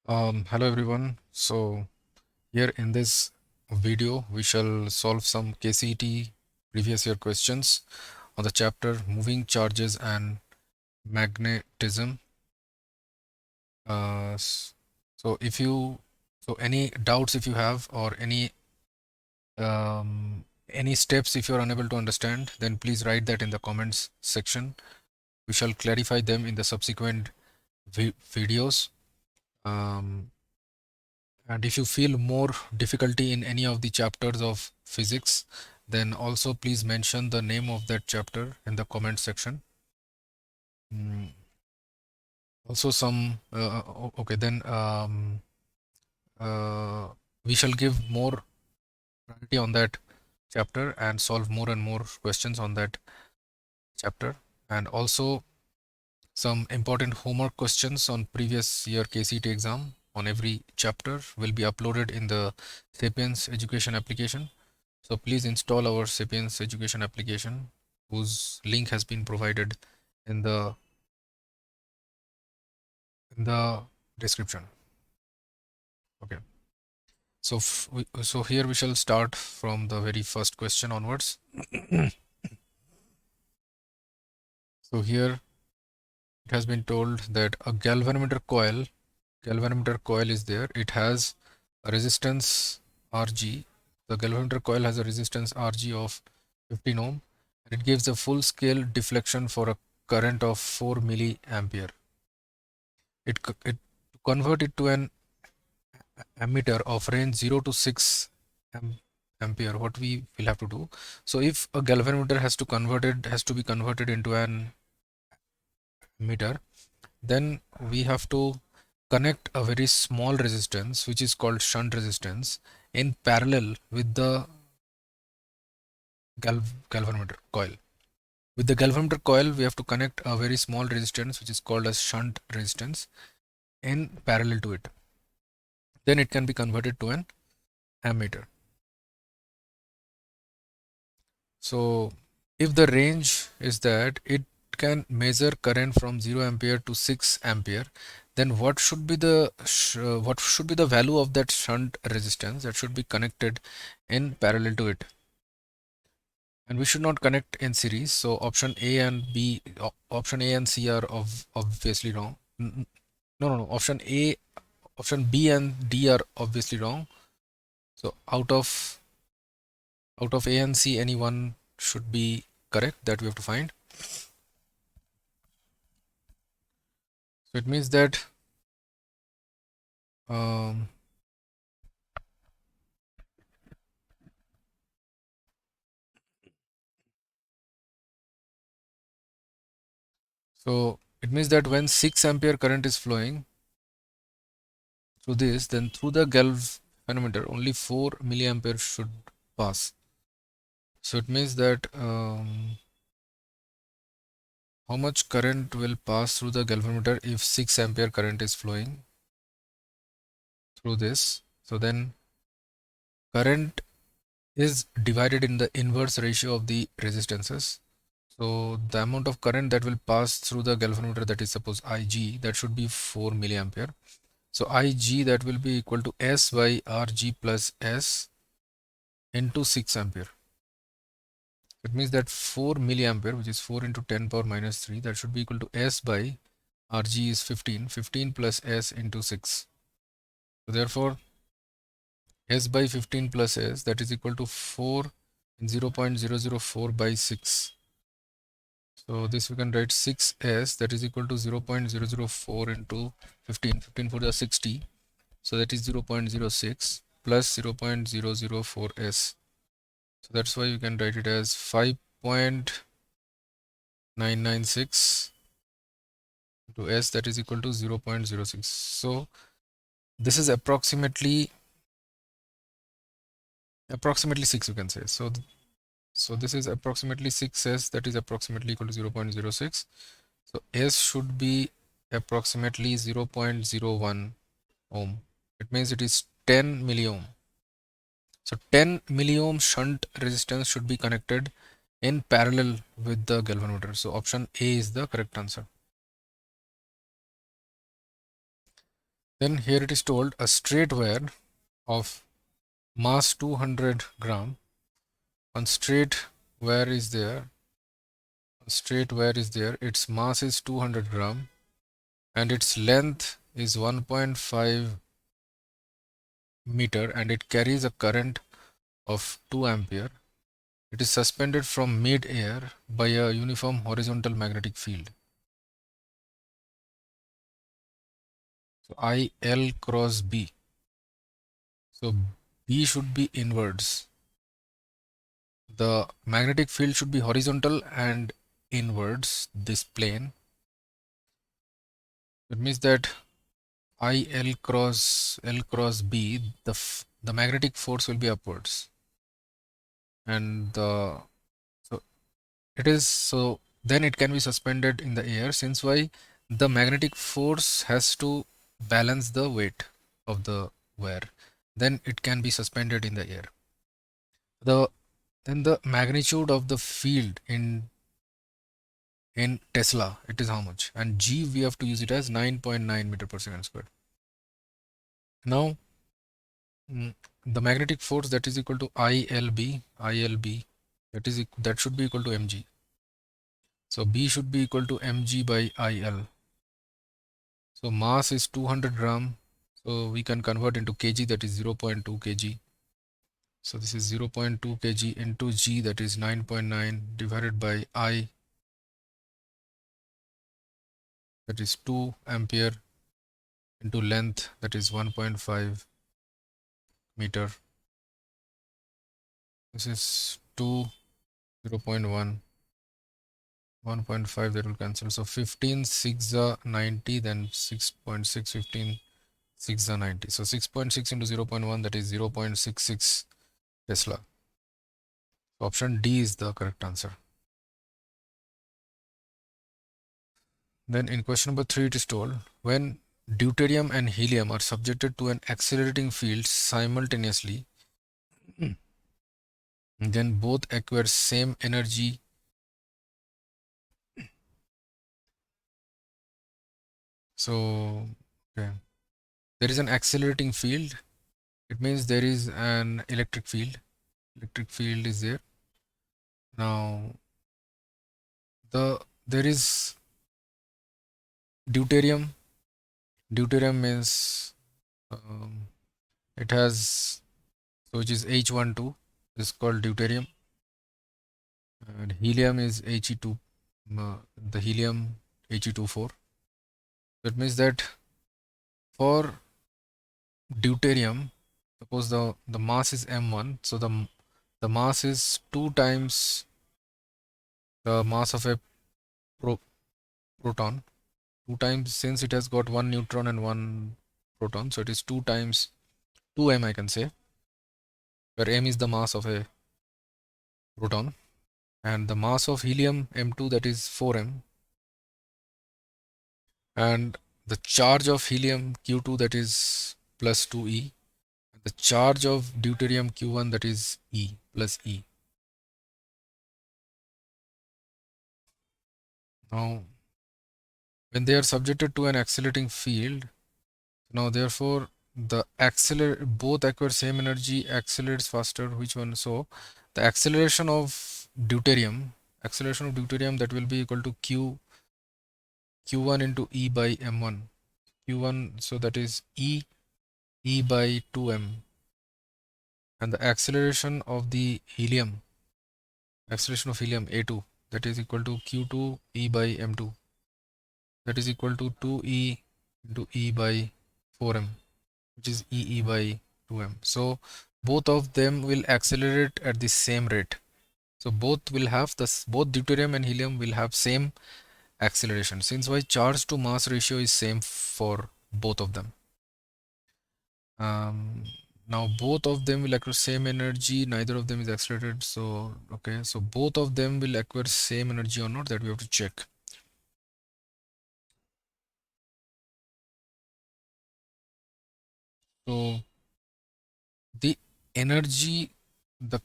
Hello everyone. So here in this video we shall solve some KCET previous year questions on the chapter moving charges and magnetism. Uh, s- so if you any doubts if you have or any steps if you are unable to understand, then please write that in the comments section. We shall clarify them in the subsequent videos. Um, And if you feel more difficulty in any of the chapters of physics, then also please mention the name of that chapter in the comment section. Mm, Also some, okay, then uh, we shall give more priority on that chapter and solve more and more questions on that chapter. And also some important homework questions on previous year KCET exam on every chapter will be uploaded in the Sapience education application. So please install our Sapience education application, whose link has been provided in the description. Okay. So here we shall start from the very first question onwards. So here it has been told that a galvanometer coil is there. It has a resistance Rg. The galvanometer coil has a resistance Rg of 15 ohm, and it gives a full scale deflection for a current of 4 milliampere. It convert it to an ammeter of range 0 to 6 ampere. What we will have to do, so if a galvanometer has to be converted into an ammeter, then we have to connect a very small resistance which is called shunt resistance in parallel with the galvanometer coil. With the galvanometer coil we have to connect a very small resistance which is called as shunt resistance in parallel to it. Then it can be converted to an ammeter. So if the range is that it can measure current from 0 ampere to 6 ampere, then what should be the value of that shunt resistance that should be connected in parallel to it? And we should not connect in series. So option A and C are obviously wrong. No, no, no. Option B and D are obviously wrong. So out of A and C, any one should be correct that we have to find. So it means that um, so it means that when 6 ampere current is flowing through this, then through the galvanometer only 4 milliampere should pass. So it means that how much current will pass through the galvanometer if 6 ampere current is flowing through this? So then current is divided in the inverse ratio of the resistances. So the amount of current that will pass through the galvanometer, that is suppose Ig, that should be 4 milliampere. So Ig, that will be equal to S by Rg plus S into 6 ampere. It means that 4 milliampere, which is 4 into 10 power minus 3, that should be equal to S by Rg is 15 plus S into 6. So therefore S by 15 plus S, that is equal to 4 in 0.004 by 6. So this we can write 6S, that is equal to 0.004 into 15 for the 60. So that is 0.06 plus 0.004S. So that's why you can write it as 5.996 to S, that is equal to 0.06. So this is approximately 6, you can say. So this is approximately 6S, that is approximately equal to 0.06. So S should be approximately 0.01 ohm. It means it is 10 milliohm. So 10 milliohm shunt resistance should be connected in parallel with the galvanometer. So option A is the correct answer. Then here it is told a straight wire of mass 200 gram. One straight wire is there, its mass is 200 gram and its length is 1.5 meter and it carries a current of 2 ampere. It is suspended from mid-air by a uniform horizontal magnetic field. So IL cross B. So B should be inwards. The magnetic field should be horizontal and inwards, this plane. It means that L cross B, the magnetic force will be upwards. And so it is, so then it can be suspended in the air, since why the magnetic force has to balance the weight of the wire, then it can be suspended in the air. Then the magnitude of the field in Tesla, it is how much, and G we have to use it as 9.9 meter per second squared. Now the magnetic force, that is equal to ILB that should be equal to mg. So B should be equal to mg by IL. So mass is 200 gram, so we can convert into kg, that is 0.2 kg. So this is 0.2 kg into G, that is 9.9 divided by I, that is 2 ampere, into length, that is 1.5 meter. This is 2, 0.1, 1.5, that will cancel. So 15 6 are 90, then 6.6, 15 6 are 90. So 6.6 into 0.1, that is 0.66 Tesla. So option D is the correct answer. Then in question number 3, it is told when deuterium and helium are subjected to an accelerating field simultaneously, then both acquire same energy. So okay, there is an accelerating field. It means there is an electric field. Electric field is there. Now there is deuterium. Deuterium means it has, so which is H12, is called deuterium, and helium is He2, the helium He24. That means that for deuterium, suppose the mass is m1, so the mass is 2 times the mass of a proton, 2 times, since it has got 1 neutron and 1 proton, so it is 2 times 2m, I can say, where m is the mass of a proton, and the mass of helium m2, that is 4m, and the charge of helium q2, that is plus 2e, and the charge of deuterium q1, that is e plus e. Now when they are subjected to an accelerating field, now therefore the both acquire same energy, accelerates faster, which one? So the acceleration of deuterium, that will be equal to q1 into e by m1, q1, so that is e by 2m, and the acceleration of the helium, a2, that is equal to q2 e by m2, that is equal to 2e into e by 4m, which is e by 2m. So both of them will accelerate at the same rate. So both deuterium and helium will have same acceleration, since why charge to mass ratio is same for both of them. Now both of them will acquire same energy, neither of them is accelerated. So okay, so both of them will acquire same energy or not, that we have to check. So the energy, the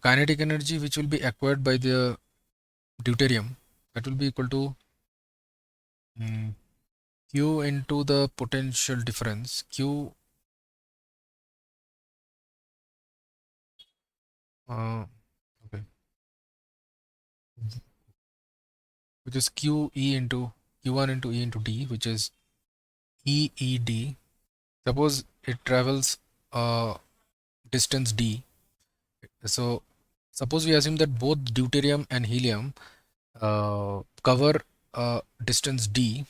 kinetic energy which will be acquired by the deuterium, that will be equal to Q into the potential difference, Q, okay, which is QE into Q1 into E into D, which is EED. Suppose it travels distance D. So suppose we assume that both deuterium and helium cover distance D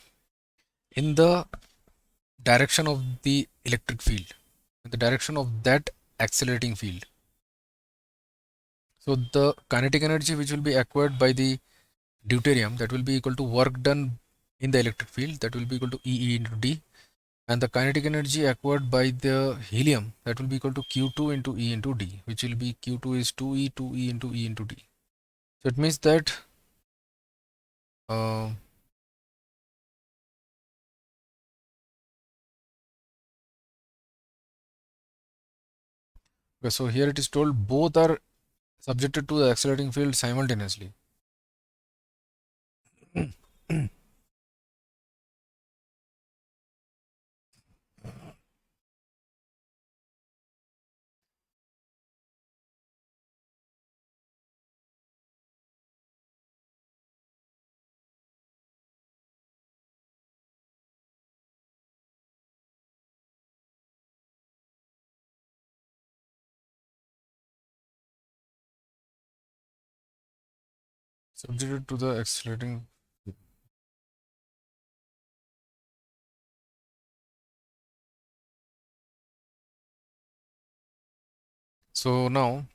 in the direction of the electric field, in the direction of that accelerating field. So the kinetic energy which will be acquired by the deuterium, that will be equal to work done in the electric field, that will be equal to EE into D, and the kinetic energy acquired by the helium, that will be equal to Q2 into E into D, which will be Q2 is 2E, 2E into E into D. So it means that uh, so here it is told both are subjected to the accelerating field simultaneously. Subjected to the accelerating. So now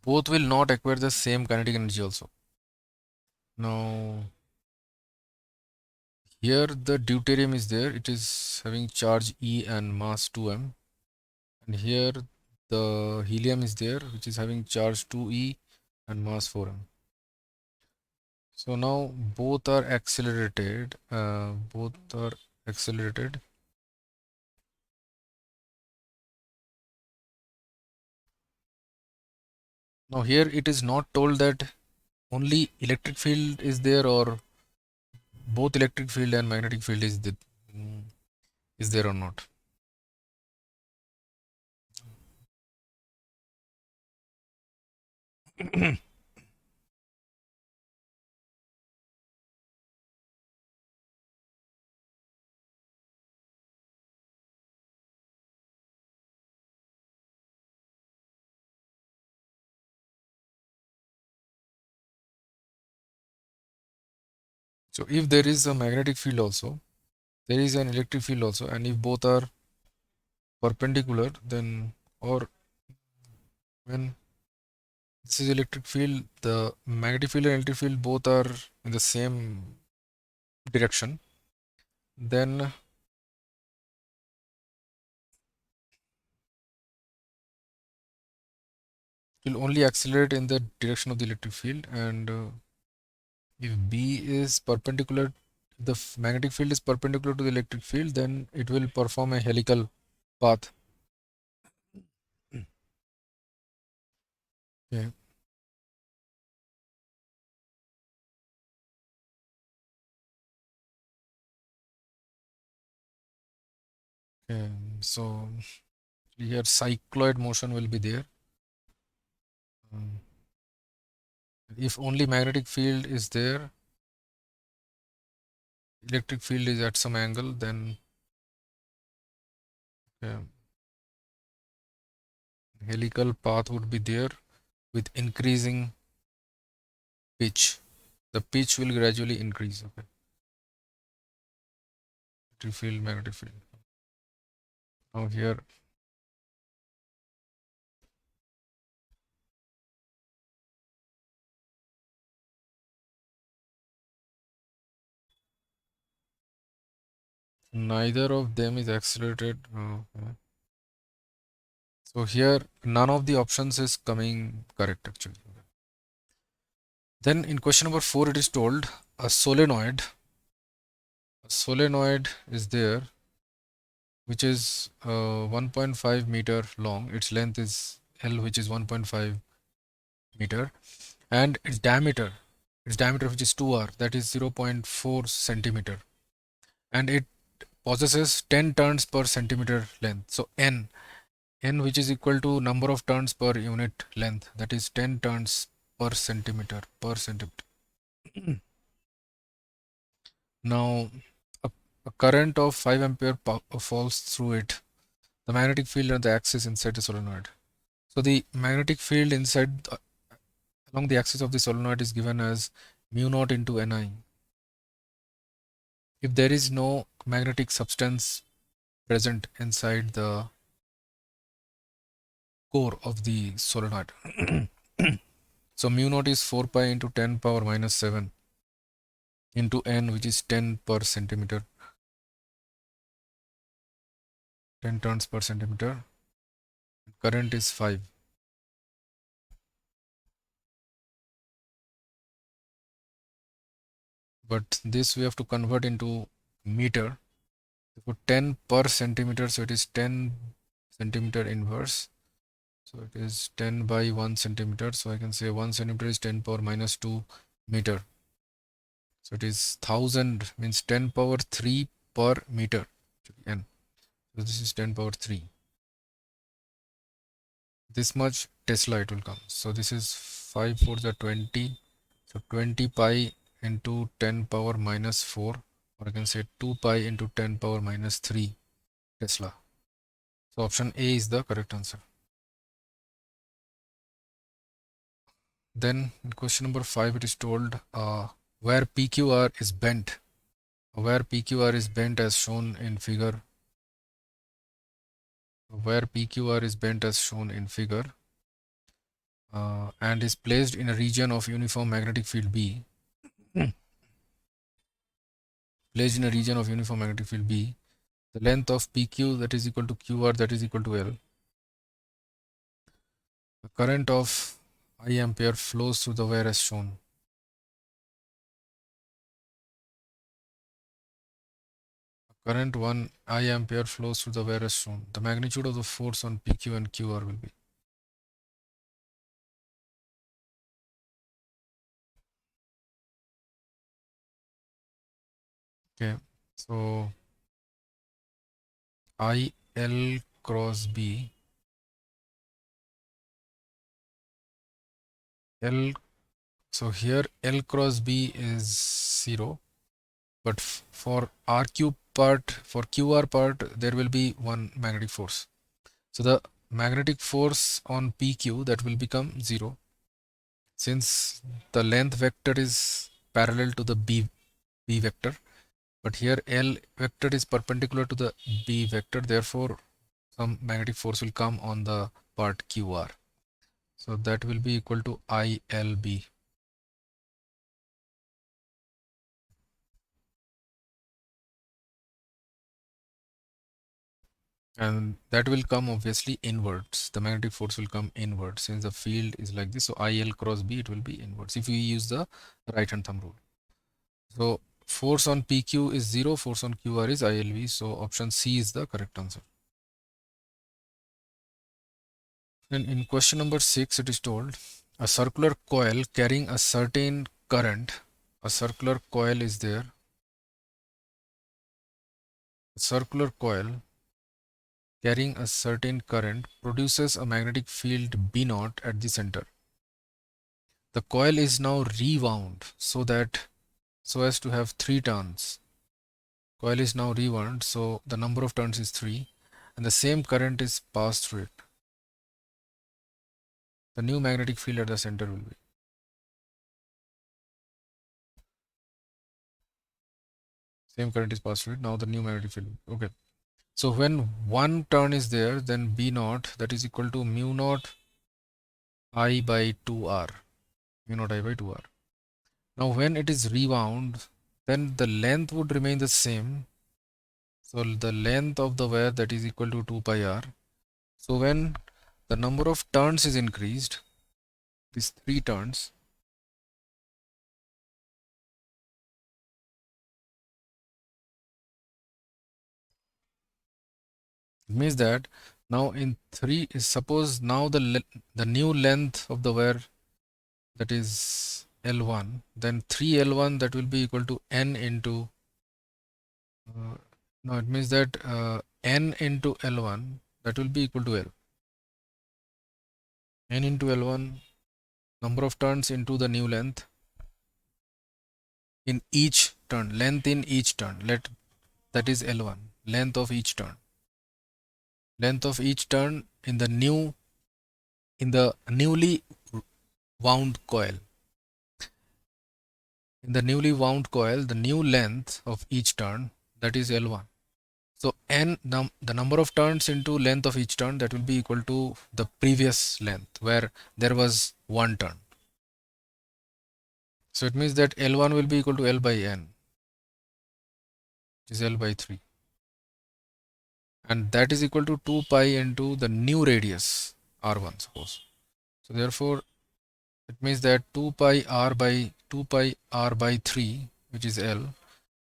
both will not acquire the same kinetic energy also. Now here the deuterium is there, it is having charge E and mass 2m, and here the helium is there which is having charge 2e and mass 4m. So now both are accelerated, Now here it is not told that only electric field is there or both electric field and magnetic field is there or not. So if there is a magnetic field also, there is an electric field also, and if both are perpendicular, then, or when this is electric field, the magnetic field and electric field both are in the same direction, then it will only accelerate in the direction of the electric field. And if B is perpendicular, the magnetic field is perpendicular to the electric field, then it will perform a helical path. Okay. Okay. So here cycloid motion will be there. Um, if only magnetic field is there, electric field is at some angle, then helical path would be there with increasing pitch. The pitch will gradually increase. Okay. Electric field, magnetic field. Now here neither of them is accelerated. Okay. So here none of the options is coming correct actually. Then in question number 4 it is told a solenoid is there which is 1.5 meter long. Its length is L, which is 1.5 meter, and its diameter which is 2r, that is 0.4 centimeter. and it possesses 10 turns per centimeter length. So n which is equal to number of turns per unit length, that is 10 turns per centimeter. Now a current of 5 ampere falls through it. The magnetic field on the axis inside the solenoid. So the magnetic field along the axis of the solenoid is given as mu naught into Ni. If there is no magnetic substance present inside the core of the solenoid. So mu naught is 4 pi into 10 power minus 7 into N, which is 10 per centimeter, 10 turns per centimeter. Current is 5. But this we have to convert into meter. For 10 per centimeter, so it is 10 centimeter inverse. So it is 10 by 1 centimeter. So I can say 1 centimeter is 10 power minus 2 meter. So it is 1000, means 10 power 3 per meter. N. So this is 10 power 3. This much Tesla it will come. So this is 5 for the 20. So 20 pi into 10 power minus 4, or I can say 2 pi into 10 power minus 3 Tesla. So option A is the correct answer. Then in question number 5 it is told where PQR is bent. Where PQR is bent as shown in figure. Where PQR is bent as shown in figure and is placed in a region of uniform magnetic field B. Placed in a region of uniform magnetic field B. The length of PQ that is equal to QR that is equal to L. A current of I ampere flows through the wire as shown. A current 1 I ampere flows through the wire as shown. The magnitude of the force on PQ and QR will be. Okay, so IL cross B. L. So here L cross B is 0. But for RQ part, for QR part, there will be one magnetic force. So the magnetic force on PQ that will become 0, since the length vector is parallel to the B vector, but here L vector is perpendicular to the B vector, therefore some magnetic force will come on the part QR. So that will be equal to ILB. And that will come obviously inwards. The magnetic force will come inwards since the field is like this. So IL cross B, it will be inwards if we use the right hand thumb rule. So force on PQ is 0, force on QR is ILV. So option C is the correct answer. Then in question number 6, it is told a circular coil carrying a certain current. A circular coil is there. A circular coil carrying a certain current produces a magnetic field B naught at the center. The coil is now rewound so as to have 3 turns. Coil is now rewound, so the number of turns is 3 and the same current is passed through it. The new magnetic field at the center will be. Same current is passed through it. Now the new magnetic field. Okay. So when one turn is there, then B naught that is equal to mu naught I by 2R. Mu naught I by 2R. Now when it is rewound, then the length would remain the same. So the length of the wire that is equal to 2 pi R. So when the number of turns is increased, these 3 turns, it means that now in 3 is, suppose now the new length of the wire that is L1, then 3 L1 that will be equal to N into Now it means that n into L1, that will be equal to L. N into L1, number of turns into the new length in each turn, length in each turn. That is L1, length of each turn. Length of each turn in the newly wound coil. In the newly wound coil, the new length of each turn, that is L1. So the number of turns into length of each turn, that will be equal to the previous length where there was one turn. So it means that L1 will be equal to L by N, which is L by 3. And that is equal to 2 pi into the new radius R1, suppose. So therefore, it means that 2 pi R by 3, which is L,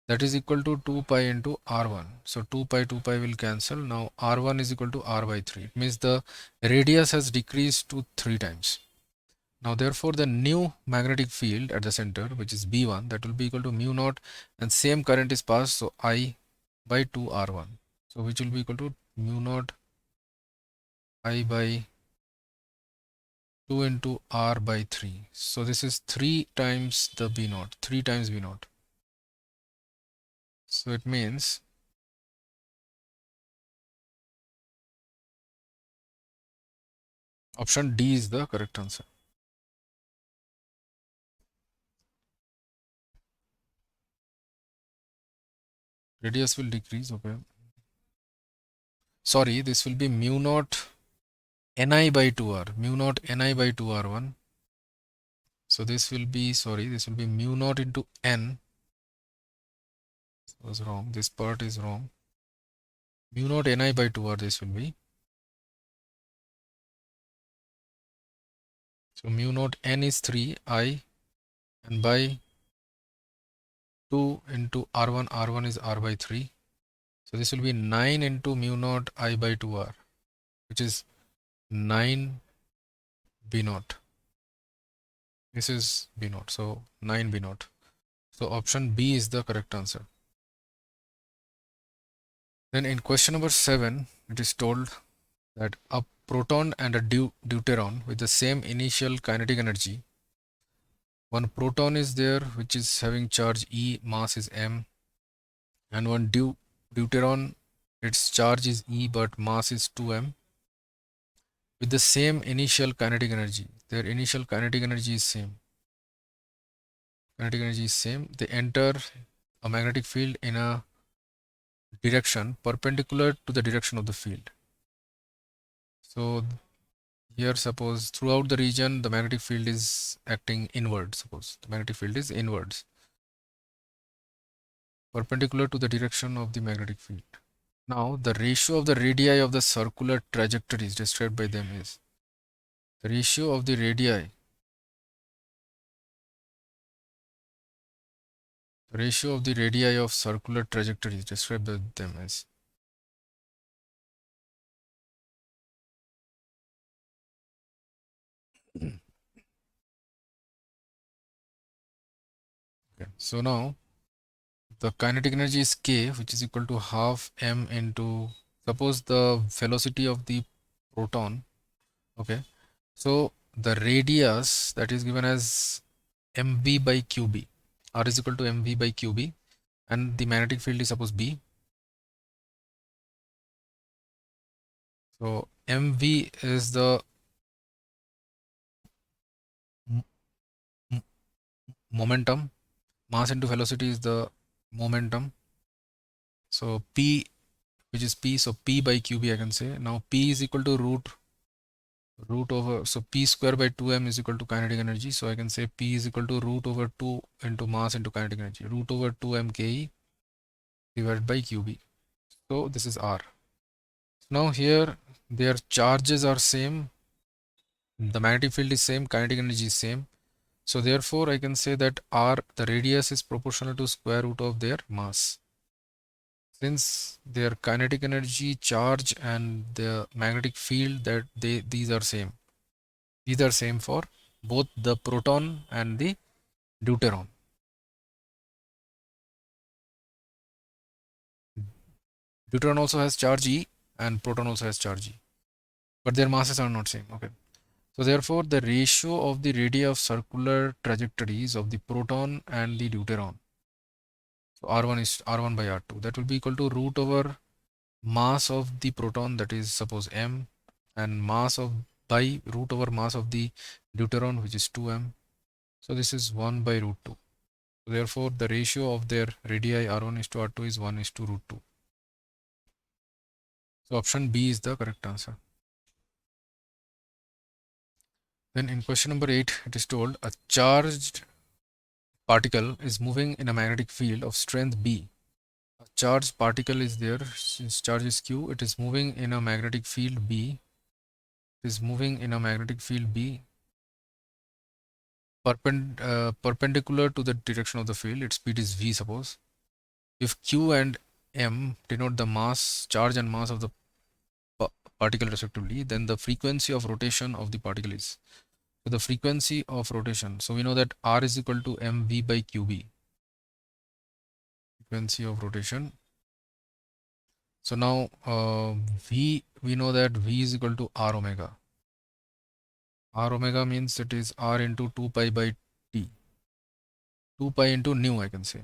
that is equal to 2 pi into R1. So 2 pi will cancel. Now R1 is equal to R by 3. It means the radius has decreased to 3 times. Now therefore the new magnetic field at the center, which is B1, that will be equal to mu naught, and same current is passed, so I by 2 R1. So which will be equal to mu naught I by 2 into R by 3. So this is 3 times the B naught, 3 times B naught. So it means option D is the correct answer. Radius will decrease, okay. Sorry, this will be mu naught Ni by 2R, mu naught Ni by 2R1. So this will be, sorry, this will be mu naught into N. This was wrong, this part is wrong. Mu naught Ni by 2R, this will be. So mu naught N is 3, I, and by 2 into R1, R1 is R by 3. So this will be 9 into mu naught I by 2R, which is 9 B naught. This is B naught, so 9 B naught. So option B is the correct answer. Then in question number 7, it is told that a proton and a deuteron with the same initial kinetic energy. One proton is there which is having charge E, mass is m, and one deuteron, its charge is E but mass is 2m, with the same initial kinetic energy. Their initial kinetic energy is same. Kinetic energy is same. They enter a magnetic field in a direction perpendicular to the direction of the field. So here suppose throughout the region the magnetic field is acting inward. Suppose the magnetic field is inwards, perpendicular to the direction of the magnetic field. Now the ratio of the radii of the circular trajectories described by them is the ratio of the radii. The ratio of the radii of circular trajectories described by them is. Okay. So now the kinetic energy is K, which is equal to half m into, suppose the velocity of the proton. Okay, so the radius that is given as mv by qb, r is equal to mv by qb, and the magnetic field is suppose B. So mv is the momentum, mass into velocity is the momentum. So P, which is P, so P by QB I can say. Now P is equal to root over, so P square by 2m is equal to kinetic energy. So I can say P is equal to root over 2 into mass into kinetic energy, root over 2m Ke divided by QB. So this is R. Now here their charges are same, the magnetic field is same, kinetic energy is same. So therefore I can say that R, the radius is proportional to square root of their mass. Since their kinetic energy, charge, and the magnetic field, that these are same. These are same for both the proton and the deuteron. Deuteron also has charge E and proton also has charge E, but their masses are not same. Okay. So therefore, the ratio of the radii of circular trajectories of the proton and the deuteron, so R1 is R1 by R2, that will be equal to root over mass of the proton, that is suppose m, and mass of by root over mass of the deuteron, which is 2m. So this is 1 by root 2. So therefore, the ratio of their radii R1 is to R2 is 1 is to root 2. So option B is the correct answer. Then in question number 8, it is told a charged particle is moving in a magnetic field of strength B. A charged particle is there, since charge is Q, it is moving in a magnetic field B. It is moving in a magnetic field B perpendicular to the direction of the field. Its speed is V, suppose. If Q and M denote the mass, charge and mass of the particle respectively, then the frequency of rotation of the particle is. So the frequency of rotation. So we know that R is equal to mv by qb. Frequency of rotation. So now we know that V is equal to R omega. R omega means it is R into 2 pi by T. 2 pi into nu, I can say.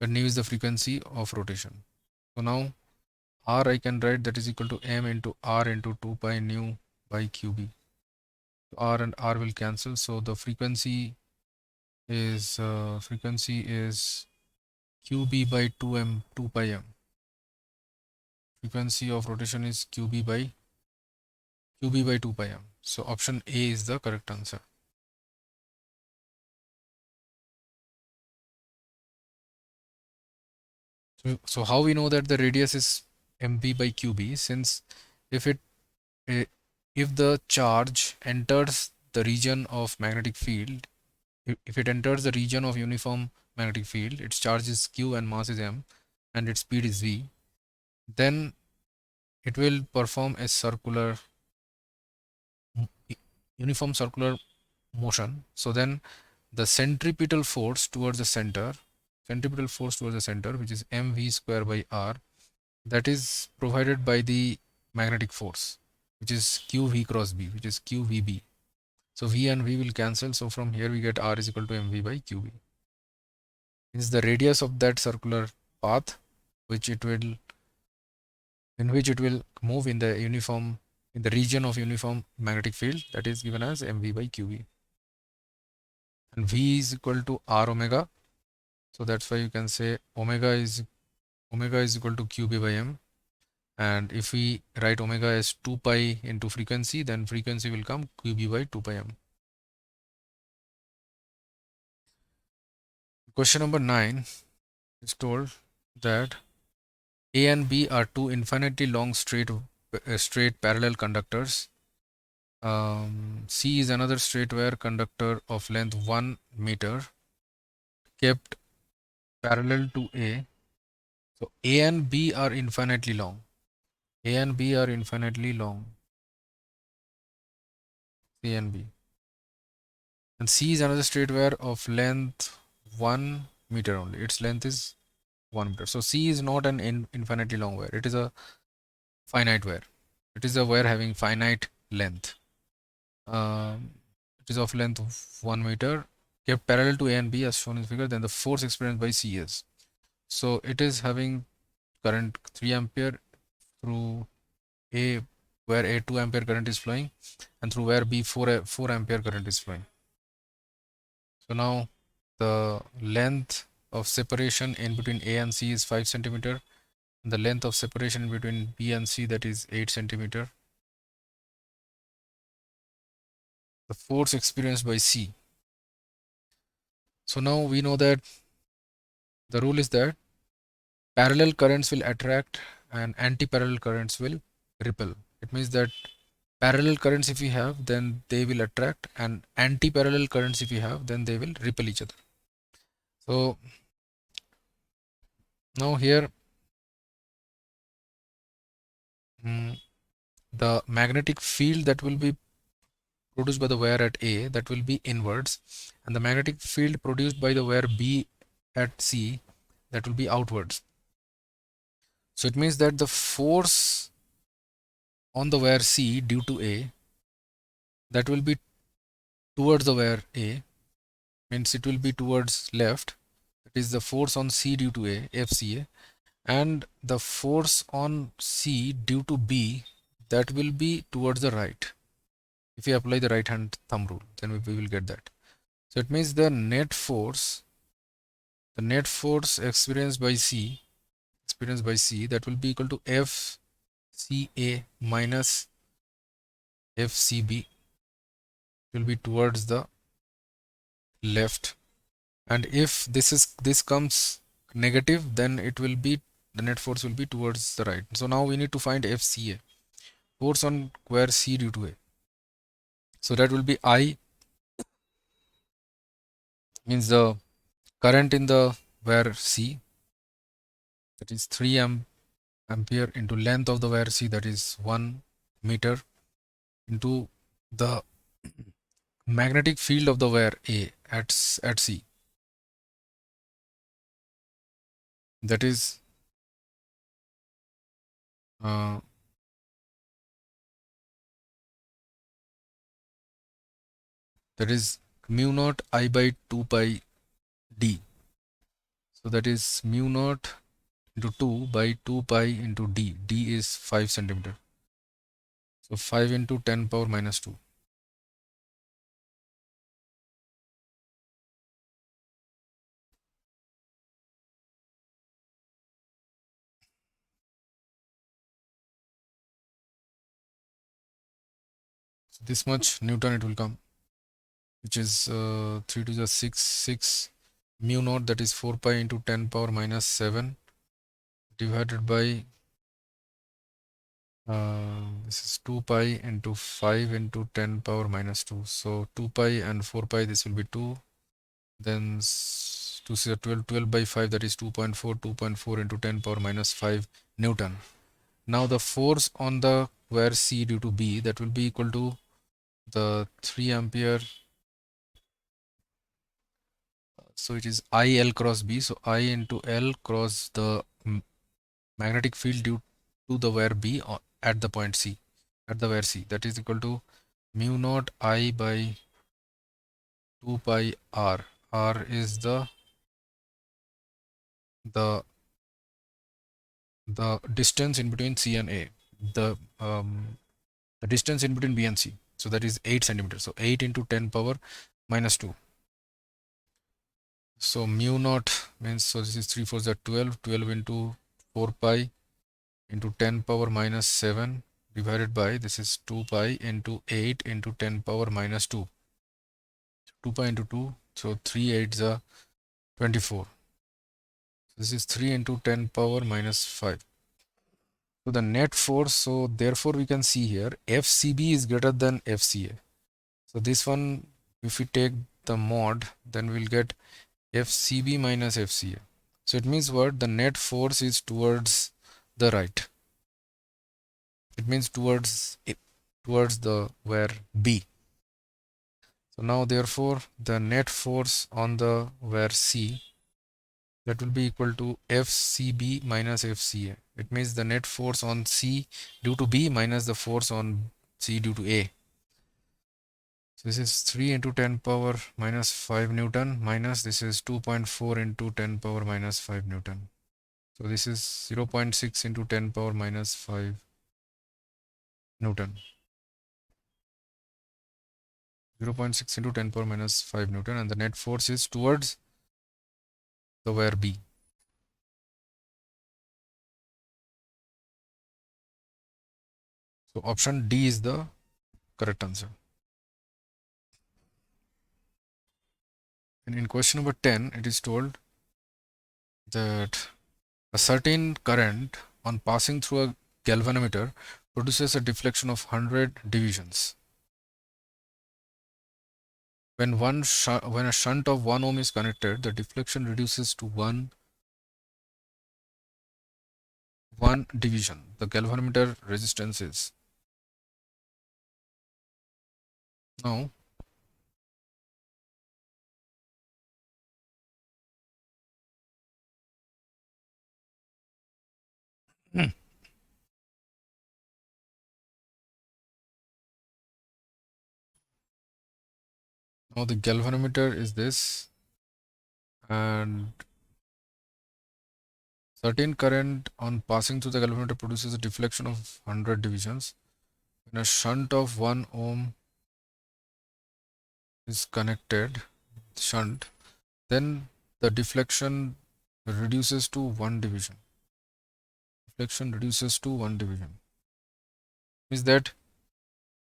But nu is the frequency of rotation. So now R I can write that is equal to m into R into 2 pi nu by qb. R and R will cancel. So the frequency is qb by 2m 2 pi m. Frequency of rotation is qb by 2 pi m. So option A is the correct answer. So how we know that the radius is mv by qb, since if it if the charge enters the region of magnetic field, if it enters the region of uniform magnetic field, its charge is q and mass is m and its speed is v, then it will perform a uniform circular motion. So then the centripetal force towards the center, which is mv square by r, that is provided by the magnetic force, which is qv cross b, which is qvb. So v and v will cancel. So from here we get r is equal to mv by qb. Is the radius of that circular path which it will move in the region of uniform magnetic field, that is given as mv by qb. And v is equal to r omega. So that's why you can say omega is equal to qb by m. And if we write omega as 2 pi into frequency, then frequency will come qb by 2 pi m. Question number 9 is told that A and B are two infinitely long straight parallel conductors. C is another straight wire conductor of length 1 meter kept parallel to A. So A and B are infinitely long. A and B are infinitely long. A and B. And C is another straight wire of length 1 meter only. Its length is 1 meter. So C is not an infinitely long wire. It is a finite wire. It is a wire having finite length. It is of length of 1 meter kept parallel to A and B as shown in the figure. Then the force experienced by C is. So it is having current 3 ampere through A, where A 2 ampere current is flowing, and through where B 4 ampere current is flowing. So now the length of separation in between A and C is 5 centimeter. And the length of separation in between B and C, that is 8 centimeter. The force experienced by C. So now we know that the rule is that parallel currents will attract and anti-parallel currents will repel. It means that parallel currents if we have, then they will attract, and anti-parallel currents if we have, then they will repel each other. So now here the magnetic field that will be produced by the wire at A, that will be inwards, and the magnetic field produced by the wire B at C, that will be outwards. So it means that the force on the wire C due to A, that will be towards the wire A, means it will be towards left. That is the force on C due to A, FCA, and the force on C due to B, that will be towards the right. If we apply the right hand thumb rule, then we will get that. So it means the net force experienced by C, that will be equal to FCA minus FCB, will be towards the left. And if this comes negative, then it will be, the net force will be towards the right. So now we need to find FCA, force on wire C due to A. So that will be I, means the current in the wire C, that is 3 ampere into length of the wire C, that is 1 meter, into the magnetic field of the wire A at C, that is uh, mu naught I by 2 pi d. So that is mu naught into 2 by 2 pi into d. D is 5 centimeter. So 5 into 10 power minus 2. So this much Newton it will come, which is 3 to the 6 mu naught, that is 4 pi into 10 power minus 7 divided by this is 2 pi into 5 into 10 power minus 2. So 2 pi and 4 pi, this will be 2. Then 2 is 12 by 5, that is 2.4 into 10 power minus 5 Newton. Now the force on the wire C due to B, that will be equal to the 3 ampere. So it is IL cross B. So I into L cross the magnetic field due to the wire B at the point C, at the wire C, that is equal to mu naught I by 2 pi R. R is the distance in between C and A, the distance in between B and C. So that is 8 centimeters. So 8 into 10 power minus 2. So mu naught means, so this is 3 4 is 12. 12 into 4 pi into 10 power minus 7 divided by, this is 2 pi into 8 into 10 power minus 2. 2 pi into 2. So 3 8 is 24. This is 3 into 10 power minus 5. So the net force, so therefore we can see here FCB is greater than FCA. So this one, if we take the mod, then we'll get FCB minus FCA. So it means what? The net force is towards the right. It means towards the where B. So now therefore the net force on the where C, that will be equal to FCB minus FCA. It means the net force on C due to B minus the force on C due to A. So this is 3 into 10 power minus 5 Newton minus this is 2.4 into 10 power minus 5 Newton. So this is 0.6 into 10 power minus 5 Newton. 0.6 into 10 power minus 5 Newton, and the net force is towards the wire B. So option D is the correct answer. And in question number 10, it is told that a certain current on passing through a galvanometer produces a deflection of 100 divisions. When a shunt of 1 ohm is connected, the deflection reduces to one division. The galvanometer resistance is. Now Now the galvanometer is this, and certain current on passing through the galvanometer produces a deflection of 100 divisions. When a shunt of 1 ohm is connected, shunt, then the deflection reduces to 1 division. Deflection reduces to 1 division. Means that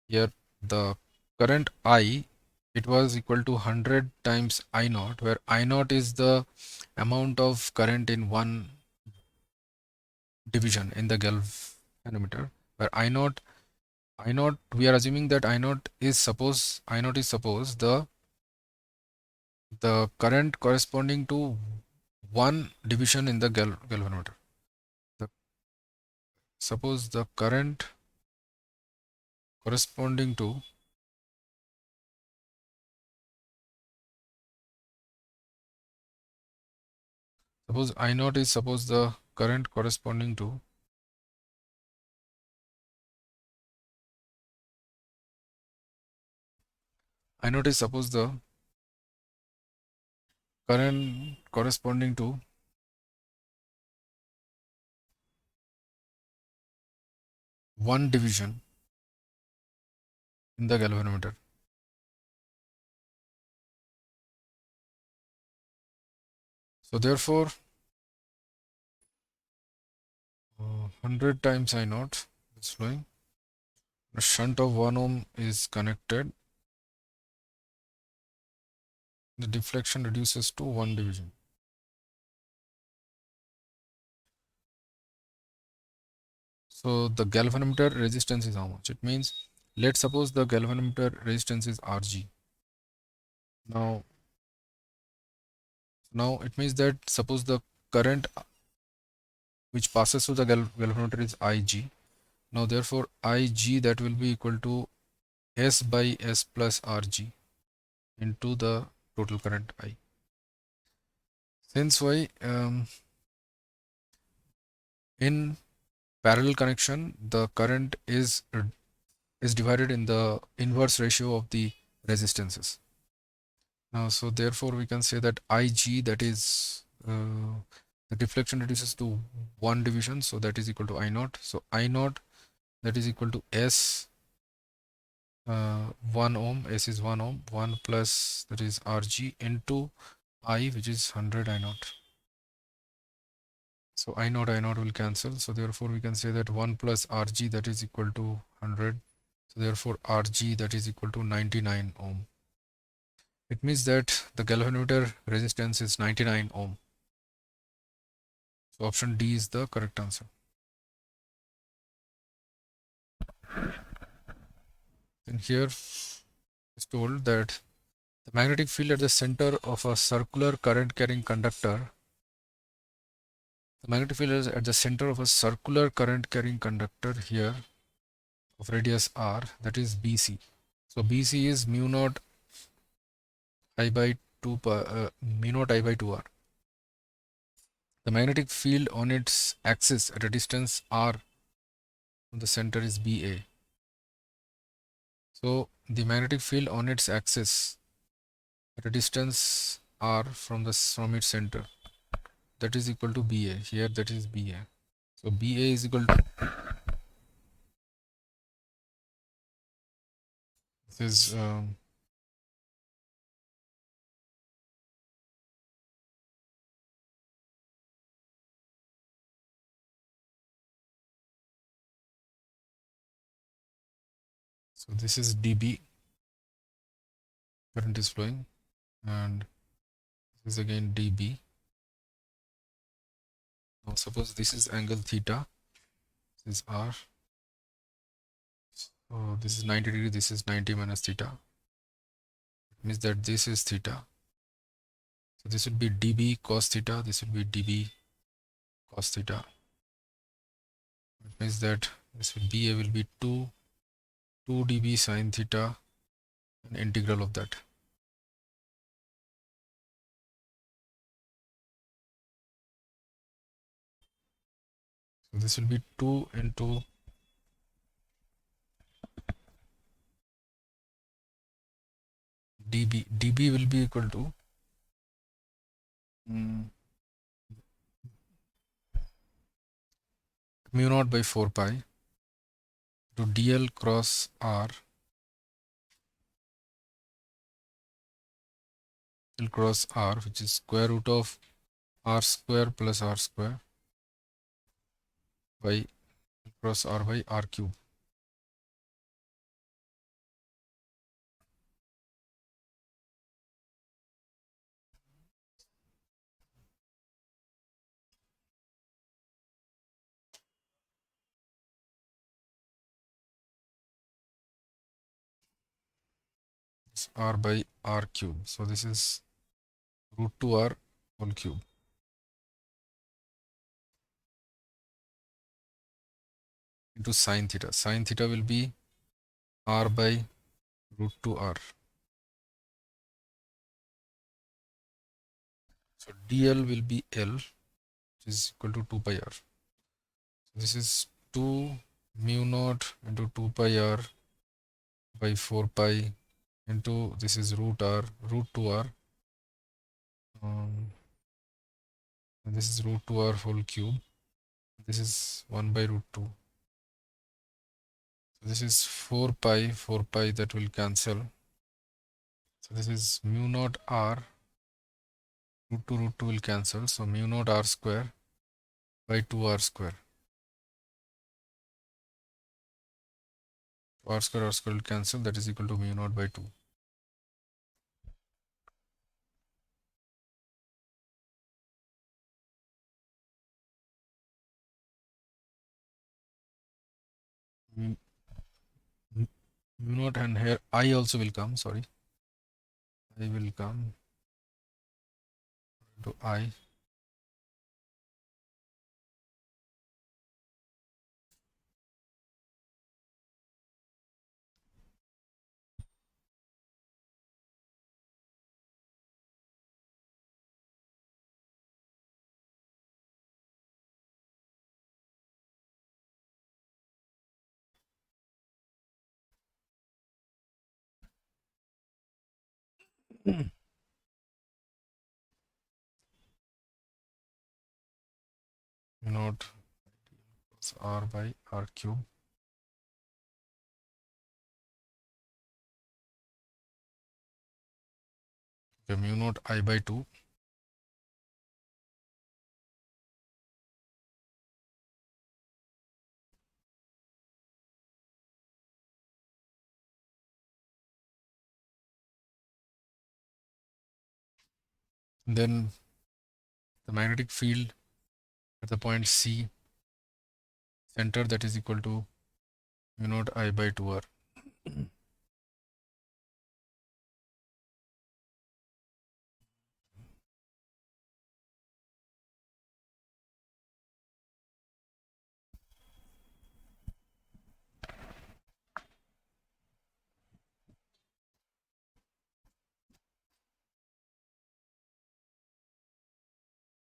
here the current I, it was equal to 100 times I naught, where I naught is the amount of current in one division in the galvanometer, where I naught, we are assuming that I naught is suppose the current corresponding to one division in the galvanometer. The, suppose the current corresponding to suppose I naught is suppose the current corresponding to I naught is suppose the current corresponding to one division in the galvanometer. So therefore 100 times I naught is flowing. A shunt of 1 ohm is connected. The deflection reduces to 1 division. So the galvanometer resistance is how much? It means, let's suppose the galvanometer resistance is Rg. Now it means that suppose the current which passes through the galvanometer is Ig. Now therefore Ig, that will be equal to S by S plus Rg into the total current I. Since why in parallel connection the current is divided in the inverse ratio of the resistances. Now so therefore we can say that Ig, that is the deflection reduces to 1 division, so that is equal to I naught. So I naught, that is equal to S 1 ohm, S is 1 ohm, 1 plus that is Rg into I, which is 100 I naught. So I naught will cancel. So therefore we can say that 1 plus Rg, that is equal to 100. So therefore Rg, that is equal to 99 ohm. It means that the galvanometer resistance is 99 ohm. So option D is the correct answer. And here is told that the magnetic field at the center of a circular current carrying conductor, the magnetic field is at the center of a circular current carrying conductor here of radius r, that is BC. So BC is mu naught I by 2 mu naught I by 2r. The magnetic field on its axis at a distance r from the center is BA. So the magnetic field on its axis at a distance r from its center, that is equal to BA. Here that is BA. So BA is equal to, this is so this is dB, current is flowing, and this is again dB. Now suppose this is angle theta, this is r. So this is 90 degree, this is 90 minus theta. It means that this is theta. So this would be dB cos theta, this would be dB cos theta. It means that this will BA will be 2 dB sin theta, and integral of that. So this will be 2 into dB. dB will be equal to mu naught by 4 pi to dl cross r, l cross r, which is square root of r square plus r square by l cross r by r cube. It's r by r cube. So this is root 2r whole cube into sine theta. Sine theta will be r by root 2r. So dl will be l, which is equal to 2 pi r. So this is 2 mu naught into 2 pi r by 4 pi into this is root r, root 2r. And this is root 2r whole cube. This is 1 by root 2. So this is 4 pi that will cancel. So this is mu naught r, root 2 will cancel. So mu naught r square by 2r square. R square will cancel, that is equal to mu naught by 2. Mu naught, and here I also will come, sorry. I will come to I. Mu naught plus r by r cube. Okay, mu naught I by 2. Then the magnetic field at the point C center, that is equal to mu naught I by 2r.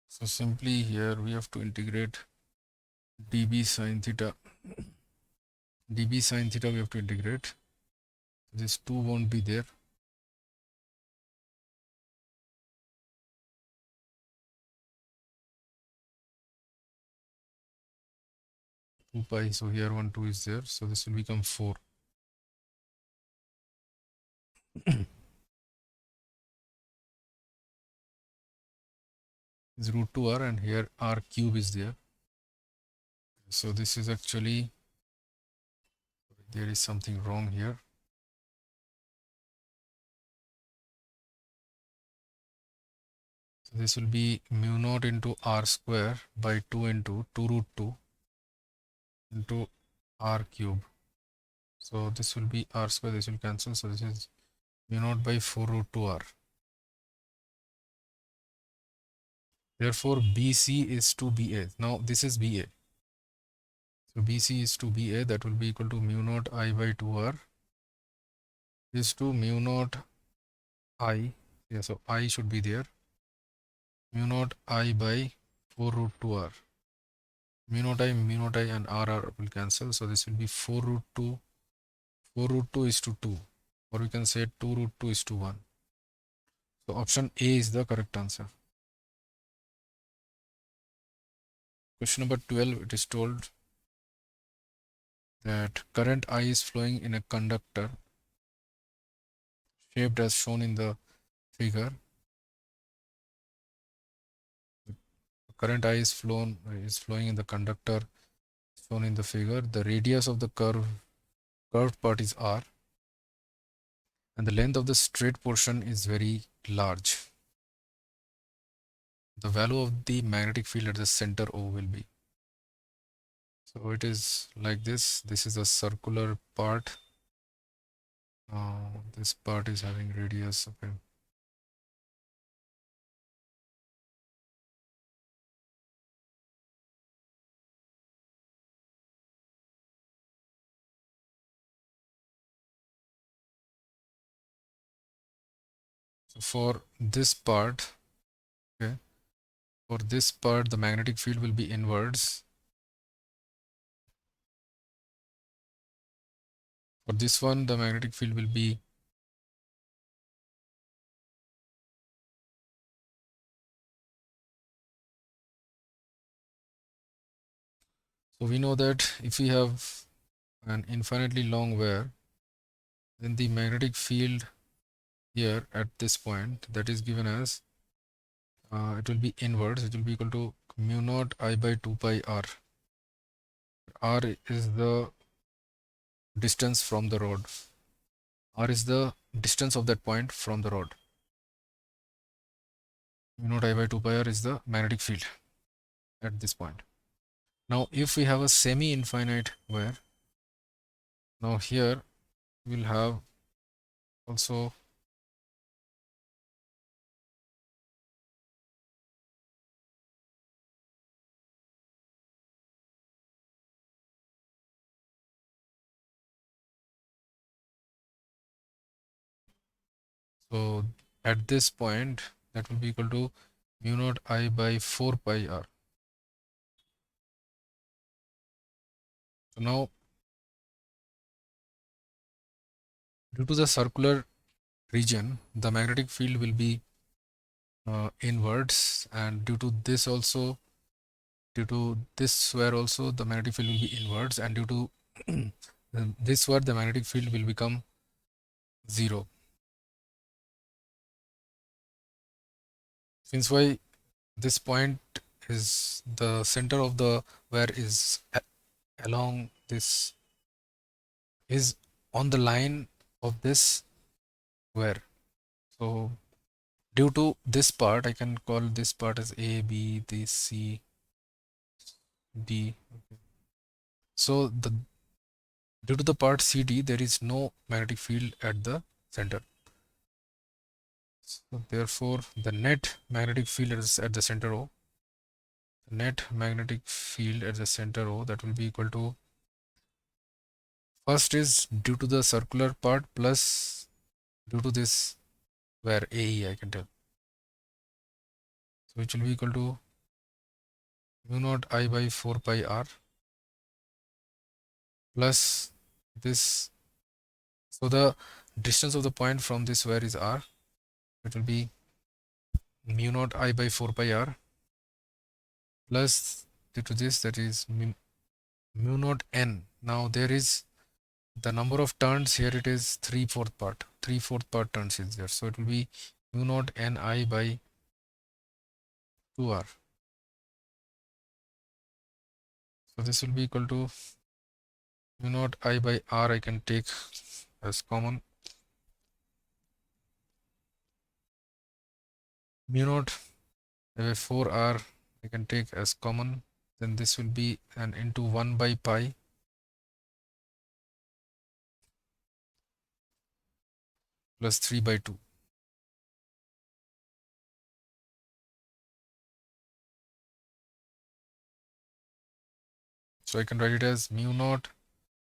So simply here we have to integrate dB sine theta. dB sine theta we have to integrate. This 2 won't be there. Two pi, so here 1 2 is there, so this will become 4. Is root 2r, and here r cube is there. So this is actually, there is something wrong here. So this will be mu naught into r square by 2 into 2 root 2 into r cube. So this will be r square, this will cancel, so this is mu naught by 4 root 2r. Therefore BC is to BA. Now this is BA. So BC is to BA, that will be equal to mu naught I by 2r is to mu naught I. Yeah, so I should be there. Mu naught I by 4 root 2r. mu naught I and r will cancel. So this will be 4 root 2. 4 root 2 is to 2, or we can say 2 root 2 is to 1. So option A is the correct answer. Question number 12, it is told that current I is flowing in a conductor shaped as shown in the figure. Current I is flowing in the conductor shown in the figure. The radius of the curved part is r, and the length of the straight portion is very large. The value of the magnetic field at the center O will be. So it is like this. This is a circular part. This part is having radius. Okay. So for this part, okay, for this part, the magnetic field will be inwards. For this one, the magnetic field will be so we know that if we have an infinitely long wire, then the magnetic field here at this point, that is given as it will be inwards. It will be equal to mu naught I by 2 pi r. R is the distance from the rod. R is the distance of that point from the rod. Mu naught I by 2 pi r is the magnetic field at this point. Now if we have a semi-infinite wire, now here we'll have also so at this point that will be equal to mu naught I by 4 pi r. So now due to the circular region, the magnetic field will be inwards, and due to this wire also the magnetic field will be inwards, and due to this wire the magnetic field will become 0. Since why this point is the center of the wire is along this is on the line of this wire. So due to this part, I can call this part as A, B, this C, D. So due to the part CD, there is no magnetic field at the center. So therefore, the net magnetic field is at the center O. The net magnetic field at the center O, that will be equal to, first is due to the circular part plus due to this where AE I can tell. So which will be equal to mu naught I by 4 pi r plus this. So the distance of the point from this wire is r. It will be mu naught I by 4 pi r plus due to this, that is mu naught n. Now there is the number of turns here, it is 3/4 part. 3/4 part turns is there. So it will be mu naught n I by 2r. So this will be equal to mu naught I by r, I can take as common. Mu naught I by 4r I can take as common. Then this will be an into 1 by pi plus 3 by 2. So I can write it as mu naught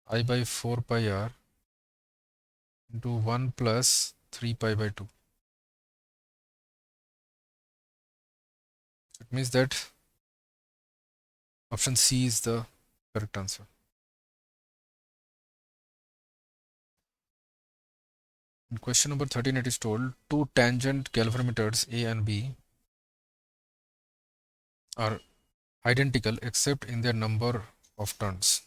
I by 4 pi r into 1 plus 3 pi by 2. It means that Option C is the correct answer. In question number 13, it is told two tangent galvanometers A and B are identical except in their number of turns.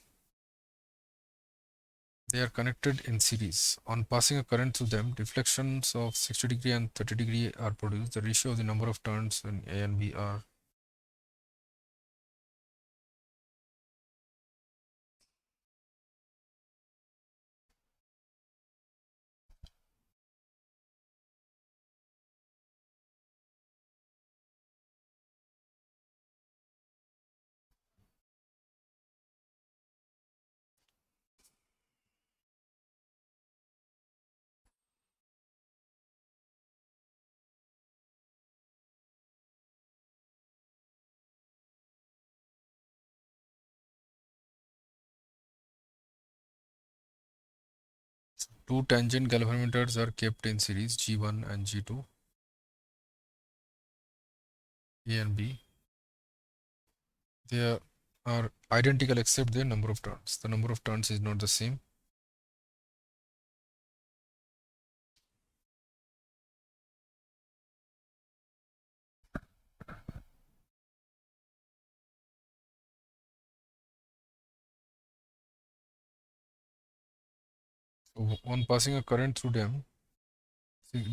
They are connected in series. On passing a current through them, deflections of 60 degree and 30 degree are produced. The ratio of the number of turns in A and B are. Two tangent galvanometers are kept in series G1 and G2, A and B. They are identical except their number of turns. The number of turns is not the same. So on passing a current through them,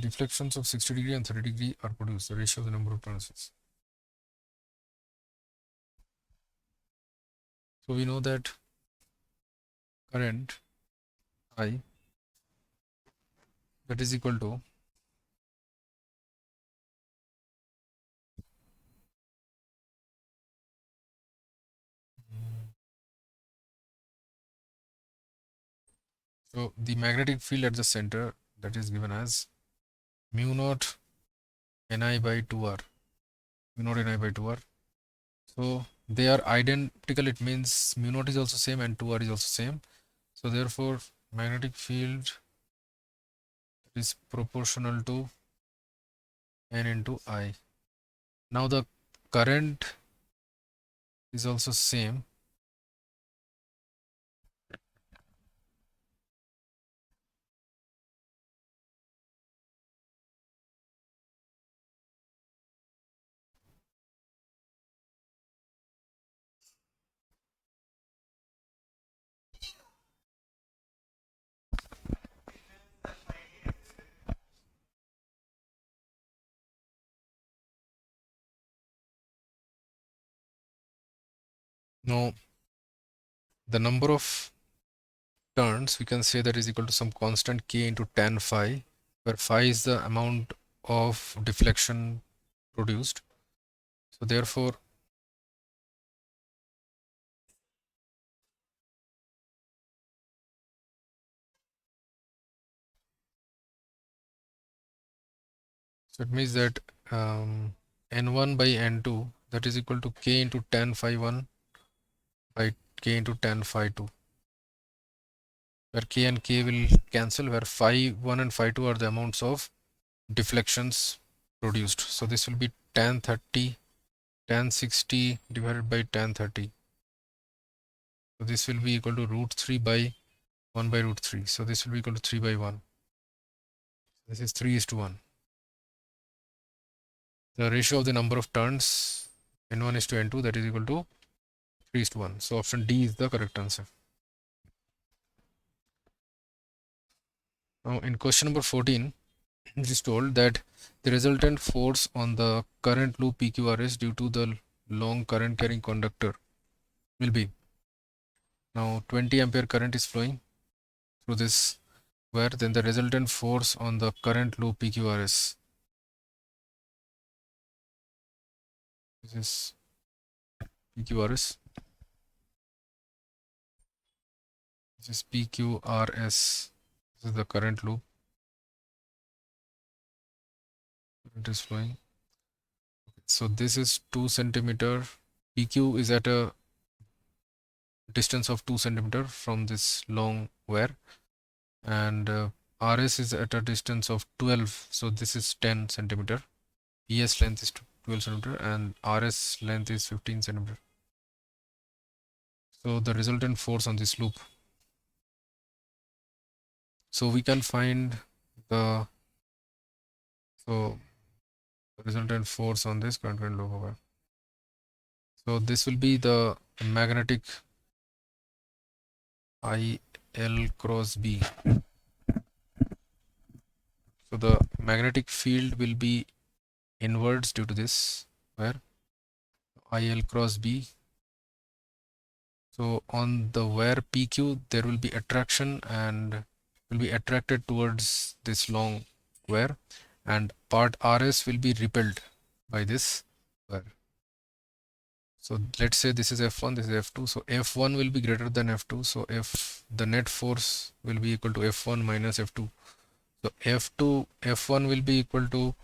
deflections of 60 degree and 30 degree are produced. The ratio of the number of turns is. So we know that current I, that is equal to so the magnetic field at the center, that is given as mu naught Ni by 2r. Mu naught Ni by 2r. So they are identical. It means mu naught is also same and 2r is also same. So therefore magnetic field is proportional to N into I. Now the current is also same. Now the number of turns, we can say that is equal to some constant k into tan phi, where phi is the amount of deflection produced. So therefore so it means that n1 by n2, that is equal to k into tan phi 1 by k into tan phi 2, where k and k will cancel, where phi 1 and phi 2 are the amounts of deflections produced. So this will be tan 30, tan 60 divided by tan 30. So this will be equal to root 3 by 1 by root 3. So this will be equal to 3 by 1. This is 3 is to 1. The ratio of the number of turns n1 is to n2, that is equal to 3 is to 1. So option D is the correct answer. Now in question number 14, it is told that the resultant force on the current loop PQRS due to the long current carrying conductor will be. Now 20 ampere current is flowing through this wire, then the resultant force on the current loop PQRS. This is PQRS. This is PQRS. This is the current loop. It is flowing. So this is 2 centimeter. PQ is at a distance of 2 centimeter from this long wire, and RS is at a distance of 12. So this is 10 centimeter. PS length is 12 centimeter and RS length is 15 centimeter. So the resultant force on this loop. So we can find the resultant force on this current loop over. So this will be the magnetic IL cross B. So the magnetic field will be inwards due to this, where IL cross B. So on the wire PQ there will be attraction and will be attracted towards this long wire, and part RS will be repelled by this wire. So let's say this is F1, this is F2. So F1 will be greater than F2. So the net force will be equal to F1 minus F2. So F1 will be equal to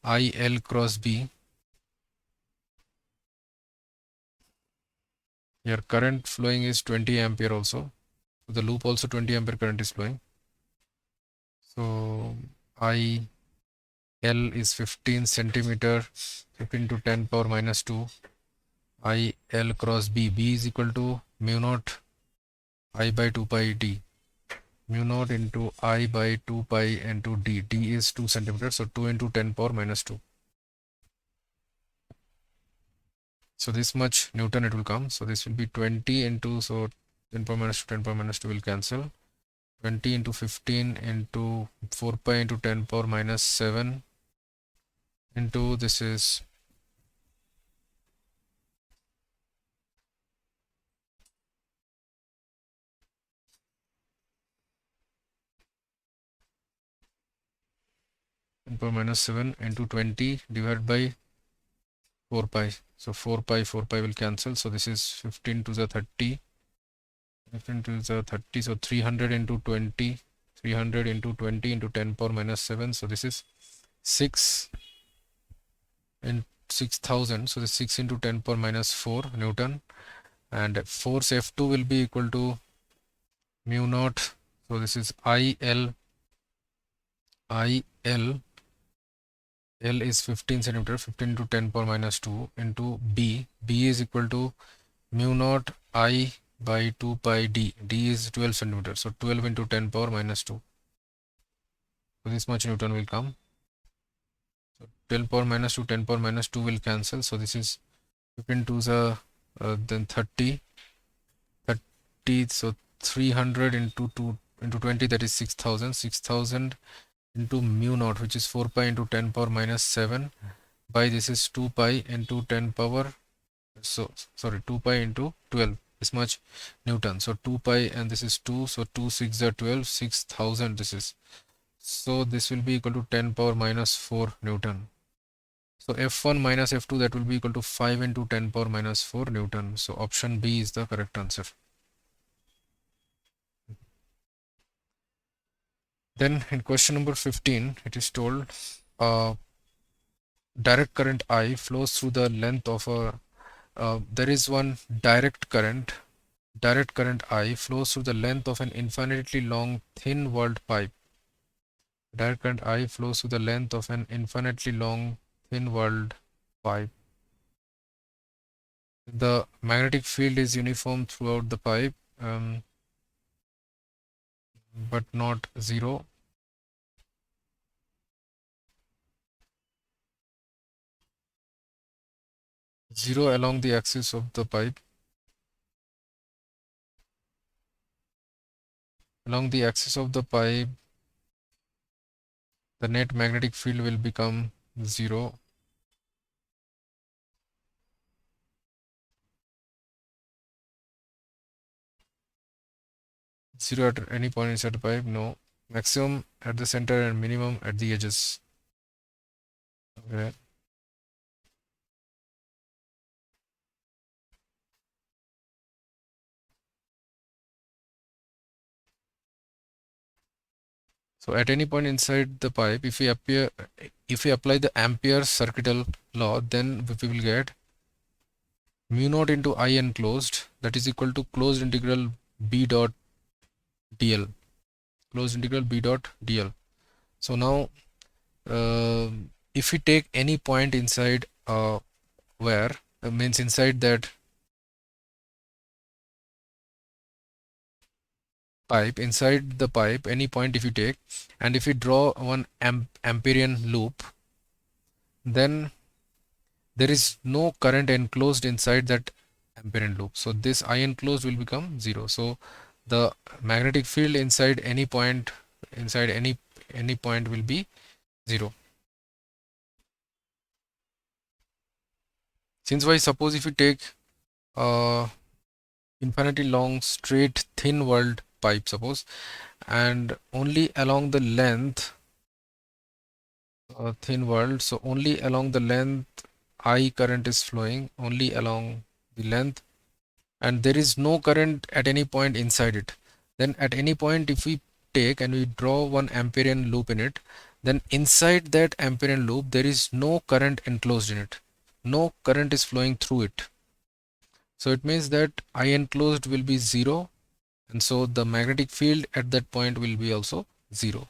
IL cross B. Here current flowing is 20 ampere also. So the loop also 20 ampere current is flowing. So IL is 15 centimeter, 15 to 10 power minus 2. IL cross B. B is equal to mu naught I by 2 pi D. Mu naught into I by 2 pi into D. D is 2 centimeters. So 2 into 10 power minus 2. So this much Newton it will come. So this will be 20 into, so 10 power minus 2, 10 power minus 2 will cancel. 20 into 15 into 4 pi into 10 power minus 7 into this is 10 power minus 7 into 20 divided by 4 pi. So 4 pi will cancel. So this is 15 to the 30. 15 to the 30. So 300 into 20. 300 into 20 into 10 power minus 7. So this is 6 and 6000. So the 6 into 10 power minus 4 Newton. And force F2 will be equal to mu naught. So this is IL. L is 15 centimeter, 15 to 10 power minus 2 into B. B is equal to mu naught I by 2 pi D. D is 12 centimeter. So 12 into 10 power minus 2. So this much Newton will come. So 12 power minus 2, 10 power minus 2 will cancel. So this is 15 to the then 30. 30. So 300 into 2 into 20, that is 6000. 6000 into mu naught, which is 4 pi into 10 power minus 7 by this is 2 pi into 10 power, so sorry, 2 pi into 12, this much Newton. So 2 pi and this is 2, so 2 6 are 12, 6000 this is. So this will be equal to 10 power minus 4 Newton. So F1 minus F2, that will be equal to 5 into 10 power minus 4 Newton. So option B is the correct answer. Then in question number 15, it is told direct current I flows through the length of a there is one direct current I flows through the length of an infinitely long thin walled pipe. Direct current I flows through the length of an infinitely long thin walled pipe. The magnetic field is uniform throughout the pipe, but not zero. Zero along the axis of the pipe. Along the axis of the pipe, the net magnetic field will become zero. Zero at any point inside the pipe? No. Maximum at the center and minimum at the edges. Okay. So at any point inside the pipe, if we apply the Ampere's circuital law, then we will get mu naught into I enclosed, that is equal to closed integral B dot dl. Closed integral B dot dl. So now, if we take any point inside where means inside that pipe, inside the pipe, any point if you take, and if you draw one Amperian loop, then there is no current enclosed inside that Amperian loop. So this I enclosed will become 0. So the magnetic field inside any point, inside any point will be 0. Since why, suppose if you take a infinitely long straight thin walled pipe, suppose, and only along the length, thin walled, so only along the length I current is flowing, only along the length, and there is no current at any point inside it. Then at any point if we take and we draw one Amperian loop in it, then inside that Amperian loop there is no current enclosed in it, no current is flowing through it. So it means that I enclosed will be 0, and so the magnetic field at that point will be also 0.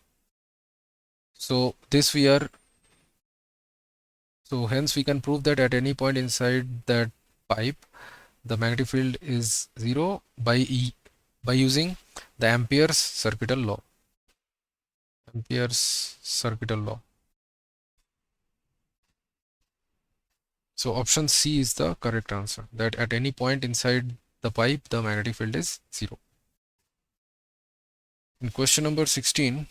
So this we are, so hence we can prove that at any point inside that pipe the magnetic field is 0 by using the Ampere's circuital law. Ampere's circuital law. So option C is the correct answer, that at any point inside the pipe the magnetic field is 0. In question number 16,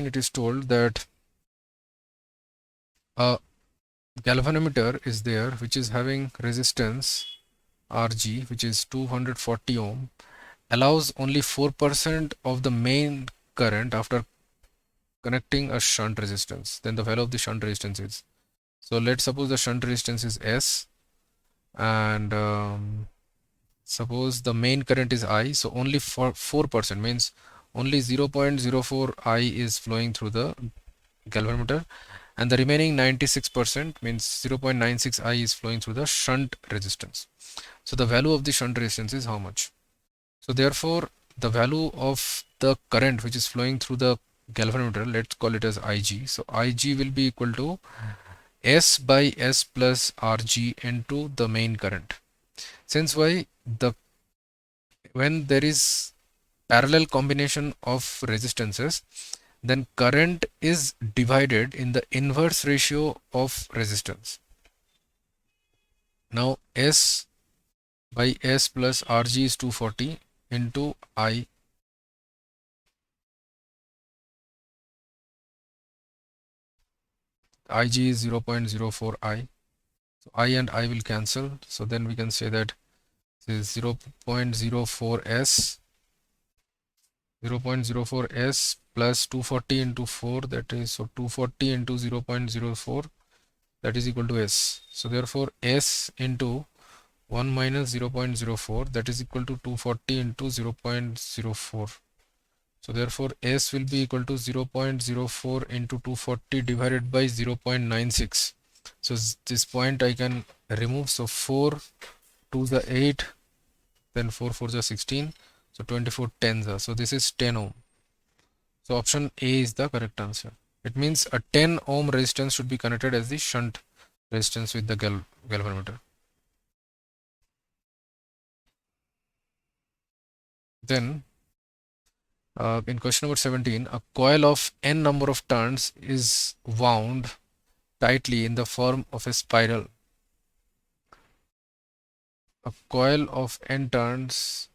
it is told that a galvanometer is there which is having resistance Rg, which is 240 ohm, allows only 4% of the main current after connecting a shunt resistance. Then the value of the shunt resistance is, so let's suppose the shunt resistance is S, and suppose the main current is I, so only for 4% means only 0.04 I is flowing through the galvanometer, and the remaining 96% means 0.96 I is flowing through the shunt resistance. So the value of the shunt resistance is how much? So therefore the value of the current which is flowing through the galvanometer, let's call it as Ig. So Ig will be equal to S by S plus Rg into the main current. Since why, when there is parallel combination of resistances, then current is divided in the inverse ratio of resistance. Now S by S plus Rg is 240 into I. Ig is 0.04 I. So I and I will cancel. So then we can say that this is 0.04 S, 0.04 S plus 240 into 4, that is, so 240 into 0.04, that is equal to S. So therefore S into 1 minus 0.04, that is equal to 240 into 0.04. So therefore S will be equal to 0.04 into 240 divided by 0.96. So this point I can remove. So 4 2 the 8, then 4 4 the 16, so 24 tens are. So this is 10 ohm. So option A is the correct answer. It means a 10 ohm resistance should be connected as the shunt resistance with the galvanometer. Then in question number 17, a coil of n number of turns is wound tightly in the form of a spiral. A coil of n turns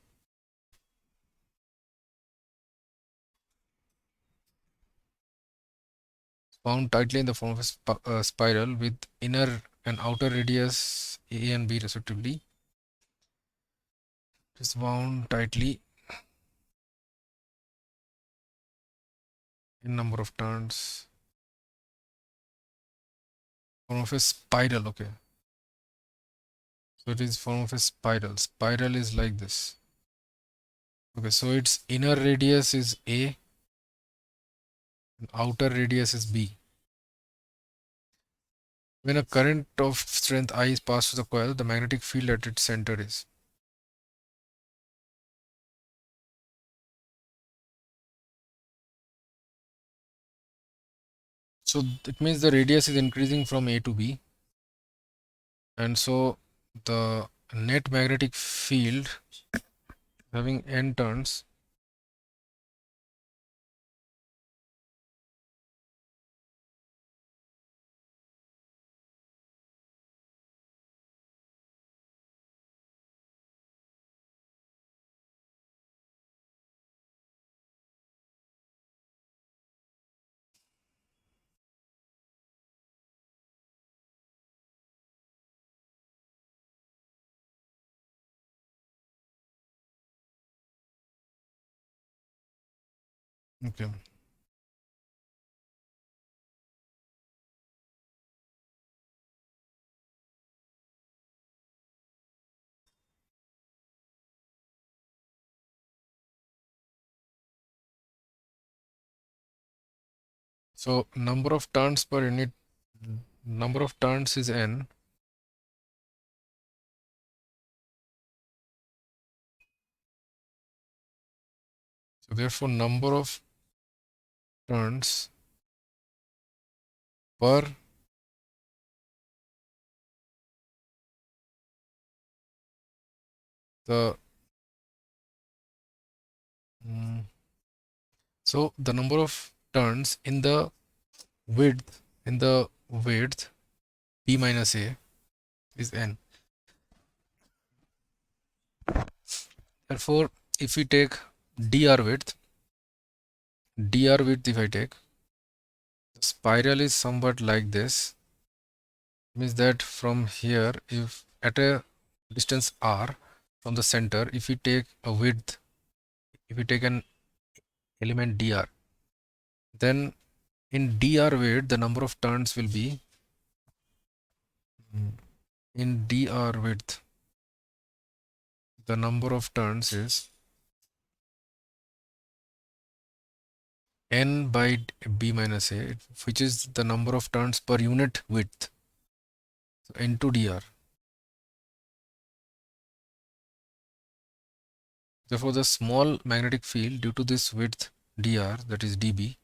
wound tightly in the form of a spiral with inner and outer radius A and B respectively. It is wound tightly in number of turns, form of a spiral. Okay, so it is form of a spiral. Spiral is like this. Okay, so its inner radius is A and outer radius is B. When a current of strength I is passed through the coil, the magnetic field at its center is. So it means the radius is increasing from A to B. and so the net magnetic field having n turns okay. So number of turns per unit, number of turns is n. So therefore number of turns per the mm, so the number of turns in the width b minus a is n. Therefore, if we take dr width if I take, the spiral is somewhat like this. Means that from here, if at a distance r from the center, if we take a width, if we take an element dr, then in dr width the number of turns will be in dr width the number of turns is n by b minus a, which is the number of turns per unit width, so into dr. Therefore, the small magnetic field due to this width dr, that is db,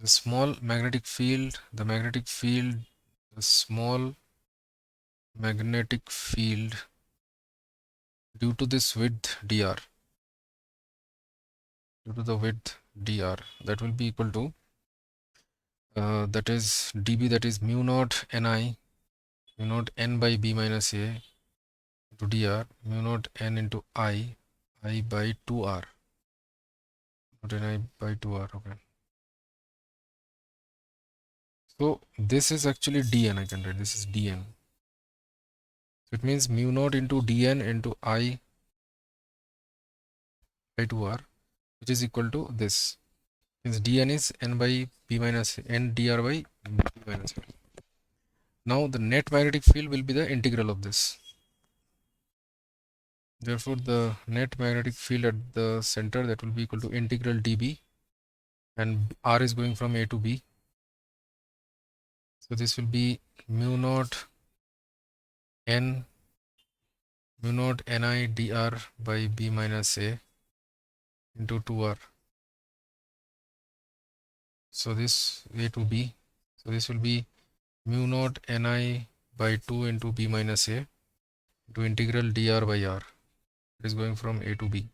the small magnetic field, the small magnetic field due to this width dr, due to the width dr, that will be equal to that is db, that is mu naught n by b minus a into dr, mu naught n into I by 2r, not n I by 2r. Okay, so this is actually dn. I can write this is dn. So it means mu naught into dn into I by 2r, which is equal to this. Means dn is n by b minus n dr by b minus a. Now the net magnetic field will be the integral of this. Therefore, the net magnetic field at the center, that will be equal to integral dB, and r is going from a to b. So this will be mu naught n ni dr by b minus a into 2r. So this a to b. So this will be mu naught ni by 2 into b minus a to integral dr by r. It is going from a to b.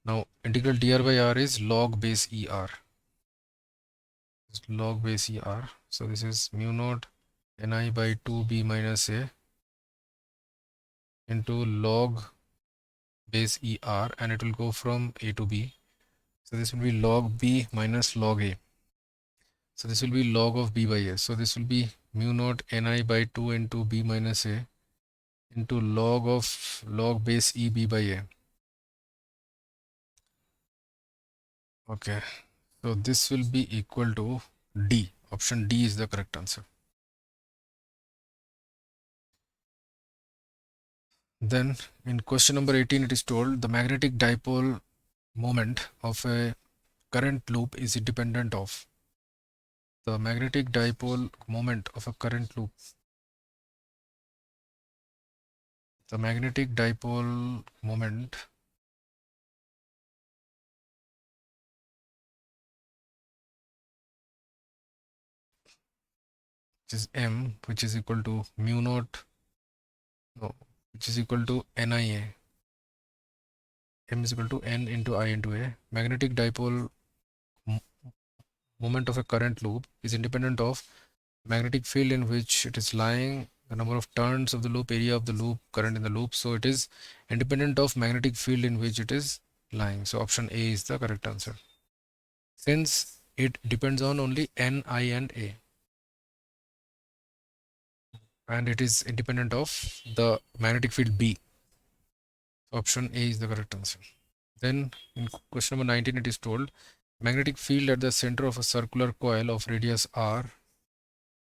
Now integral dr by r is log base er. Log base er. So this is mu naught ni by 2 b minus a into log base er, and it will go from a to b. So this will be log b minus log a. So this will be log of b by a. So this will be mu naught ni by 2 into b minus a into log of log base e b by a. Okay, so this will be equal to D. Option D is the correct answer. Then in question number 18, it is told the magnetic dipole moment of a current loop is independent of the magnetic dipole moment of a current loop. The magnetic dipole moment is m, which is equal to mu naught no, which is equal to NIA. M is equal to N into I into A. Magnetic dipole moment of a current loop is independent of magnetic field in which it is lying, the number of turns of the loop, area of the loop, current in the loop. So it is independent of magnetic field in which it is lying. So option A is the correct answer. Since it depends on only N, I and A. And it is independent of the magnetic field B. Option A is the correct answer. Then in question number 19 it is told magnetic field at the center of a circular coil of radius R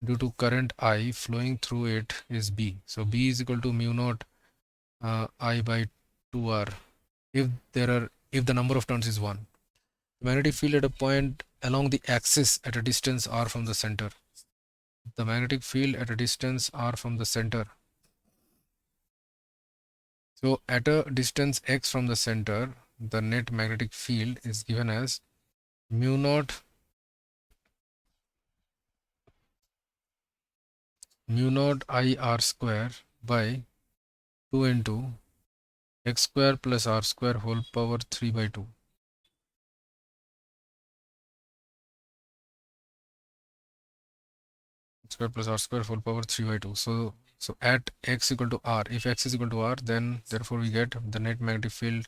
due to current I flowing through it is B. So B is equal to mu naught I by 2R if the number of turns is 1. The magnetic field at a point along the axis at a distance R from the center. The magnetic field at a distance R from the center. So at a distance x from the center, the net magnetic field is given as mu naught I R square by 2 into x square plus r square whole power 3 by 2. Square plus r square whole power 3 by 2. So at x equal to r, if x is equal to r, then therefore we get the net magnetic field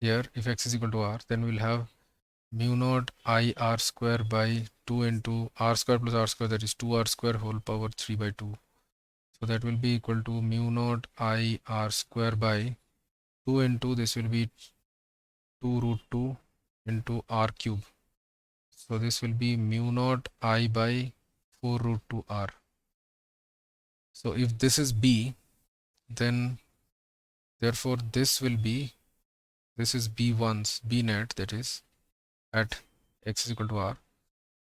here. If x is equal to r, then we'll have mu naught I r square by 2 into r square plus r square, that is 2r square whole power 3 by 2. So that will be equal to mu naught I r square by 2 into this will be 2 root 2 into r cube. So this will be mu naught I by 4 root 2 r. So if this is B, then therefore this will be, this is B1's B net, that is at x is equal to r.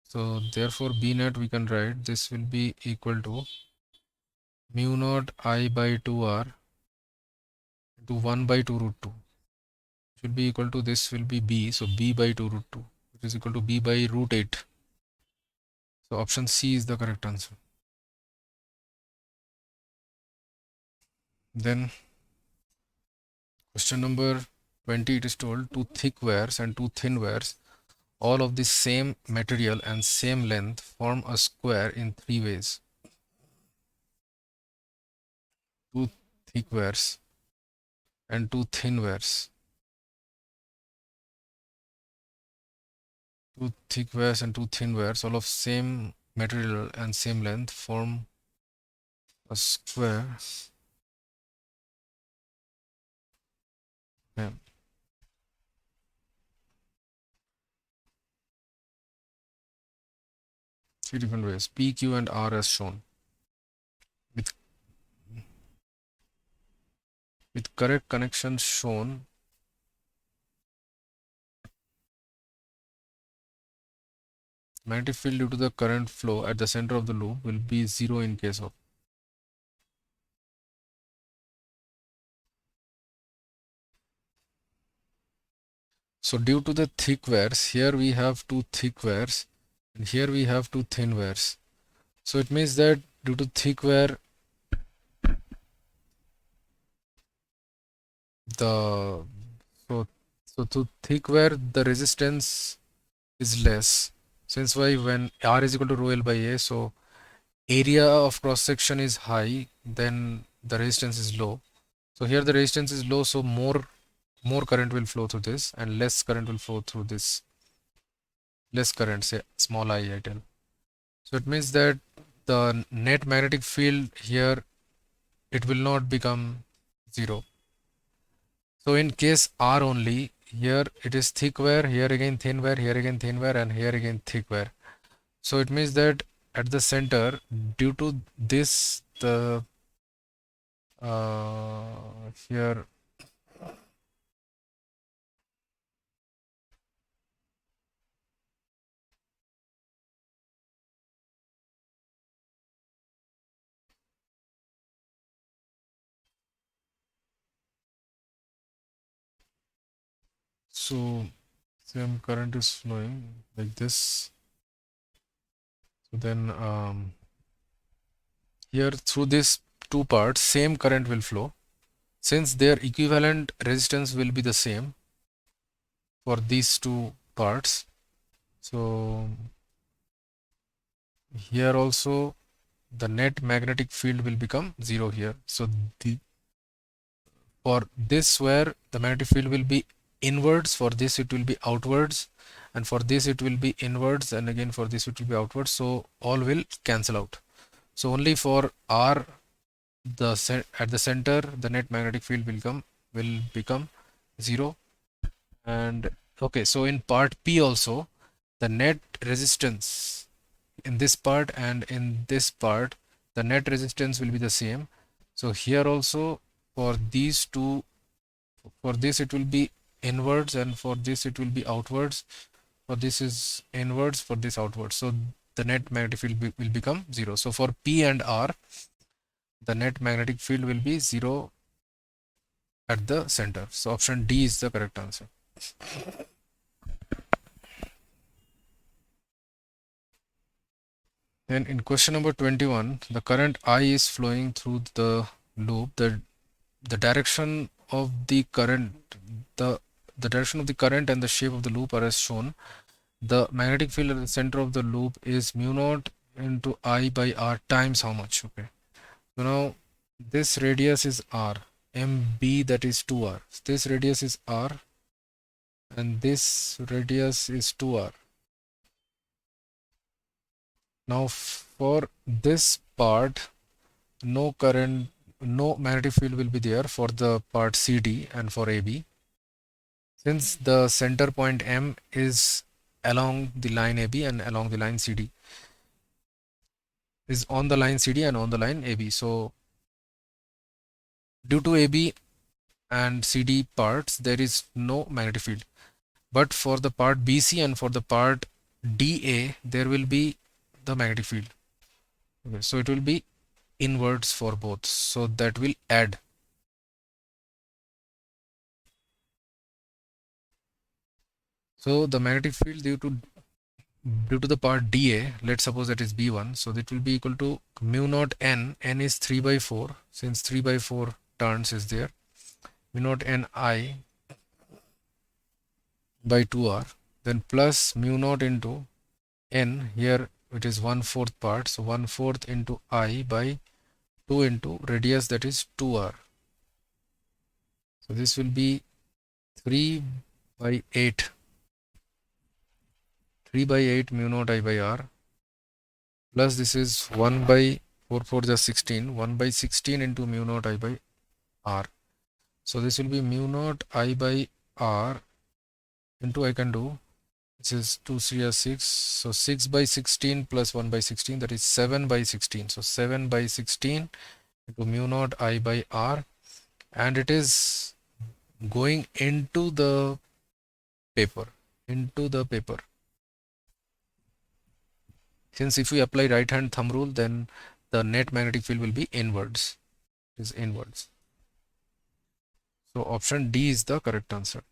So therefore B net we can write this will be equal to mu naught I by 2r into 1 by 2 root 2, which will be equal to, this will be B, so B by 2 root 2, which is equal to B by root 8. So option C is the correct answer. Then question number 20, it is told two thick wires and two thin wires, all of the same material and same length, form a square in three ways. Two thick wires and two thin wires. Two thick wires and two thin wires, all of same material and same length, form a square. Yeah. Three different ways, P, Q and R as shown. With correct connections shown, magnetic field due to the current flow at the center of the loop will be 0 in case of. So due to the thick wires, here we have two thick wires and here we have two thin wires. So it means that due to thick wire, the to thick wire the resistance is less. Since why, when R is equal to rho L by A, so area of cross section is high, then the resistance is low. So here the resistance is low, so more current will flow through this and less current will flow through this. Less current, say small I tell. So it means that the net magnetic field here, it will not become 0. So in case R only, here it is thick wire, here again thin wire, here again thin wire, and here again thick wire. So it means that at the center, due to this, the here so same current is flowing like this. So then here through this two parts, same current will flow. Since their equivalent resistance will be the same for these two parts, so here also the net magnetic field will become 0 here. So for this where the magnetic field will be inwards, for this it will be outwards, and for this it will be inwards, and again for this it will be outwards, so all will cancel out. So only for R at the center the net magnetic field will become 0. And okay, so in part P also the net resistance in this part and in this part the net resistance will be the same. So here also for these two, for this it will be inwards, and for this it will be outwards, for this is inwards, for this outwards, so the net magnetic field will become 0. So for P and R the net magnetic field will be 0 at the center. So option D is the correct answer. Then in question number 21, the current I is flowing through the loop. The direction of the current, the direction of the current and the shape of the loop are as shown. The magnetic field at the center of the loop is mu naught into I by R times how much? Okay. So now this radius is R, MB, that is 2R. This radius is R and this radius is 2R. Now for this part, no current, no magnetic field will be there for the part CD and for AB. Since the center point M is along the line AB and along the line CD, is on the line CD and on the line AB. So due to AB and CD parts, there is no magnetic field. But for the part BC and for the part DA, there will be the magnetic field. Okay, so it will be inwards for both. So that will add. So the magnetic field due to the part dA, let's suppose that is B1, so that will be equal to mu naught n. N is 3 by 4, since 3 by 4 turns is there, mu naught n I by 2R, then plus mu naught into n, here it is 1/4 part, so 1/4 into I by 2 into radius, that is 2R. So this will be 3 by 8 mu naught I by R, plus this is 1 by 4 4 just 16, 1 by 16 into mu naught I by R. So this will be mu naught I by R into, I can do, this is 2 3 6, so 6 by 16 plus 1 by 16, that is 7 by 16. So 7 by 16 into mu naught I by R, and it is going into the paper, Since if we apply right hand thumb rule, then the net magnetic field will be inwards. It is inwards. So option D is the correct answer.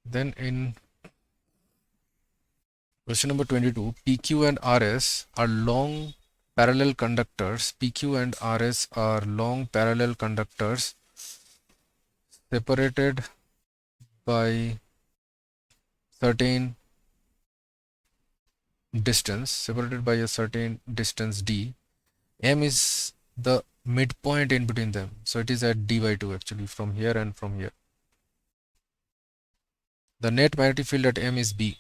Then in question number 22, PQ and RS are long parallel conductors. PQ and RS are long parallel conductors separated by certain distance, d. M is the midpoint in between them, so it is at d by 2 actually, from here and from here. The net magnetic field at M is B.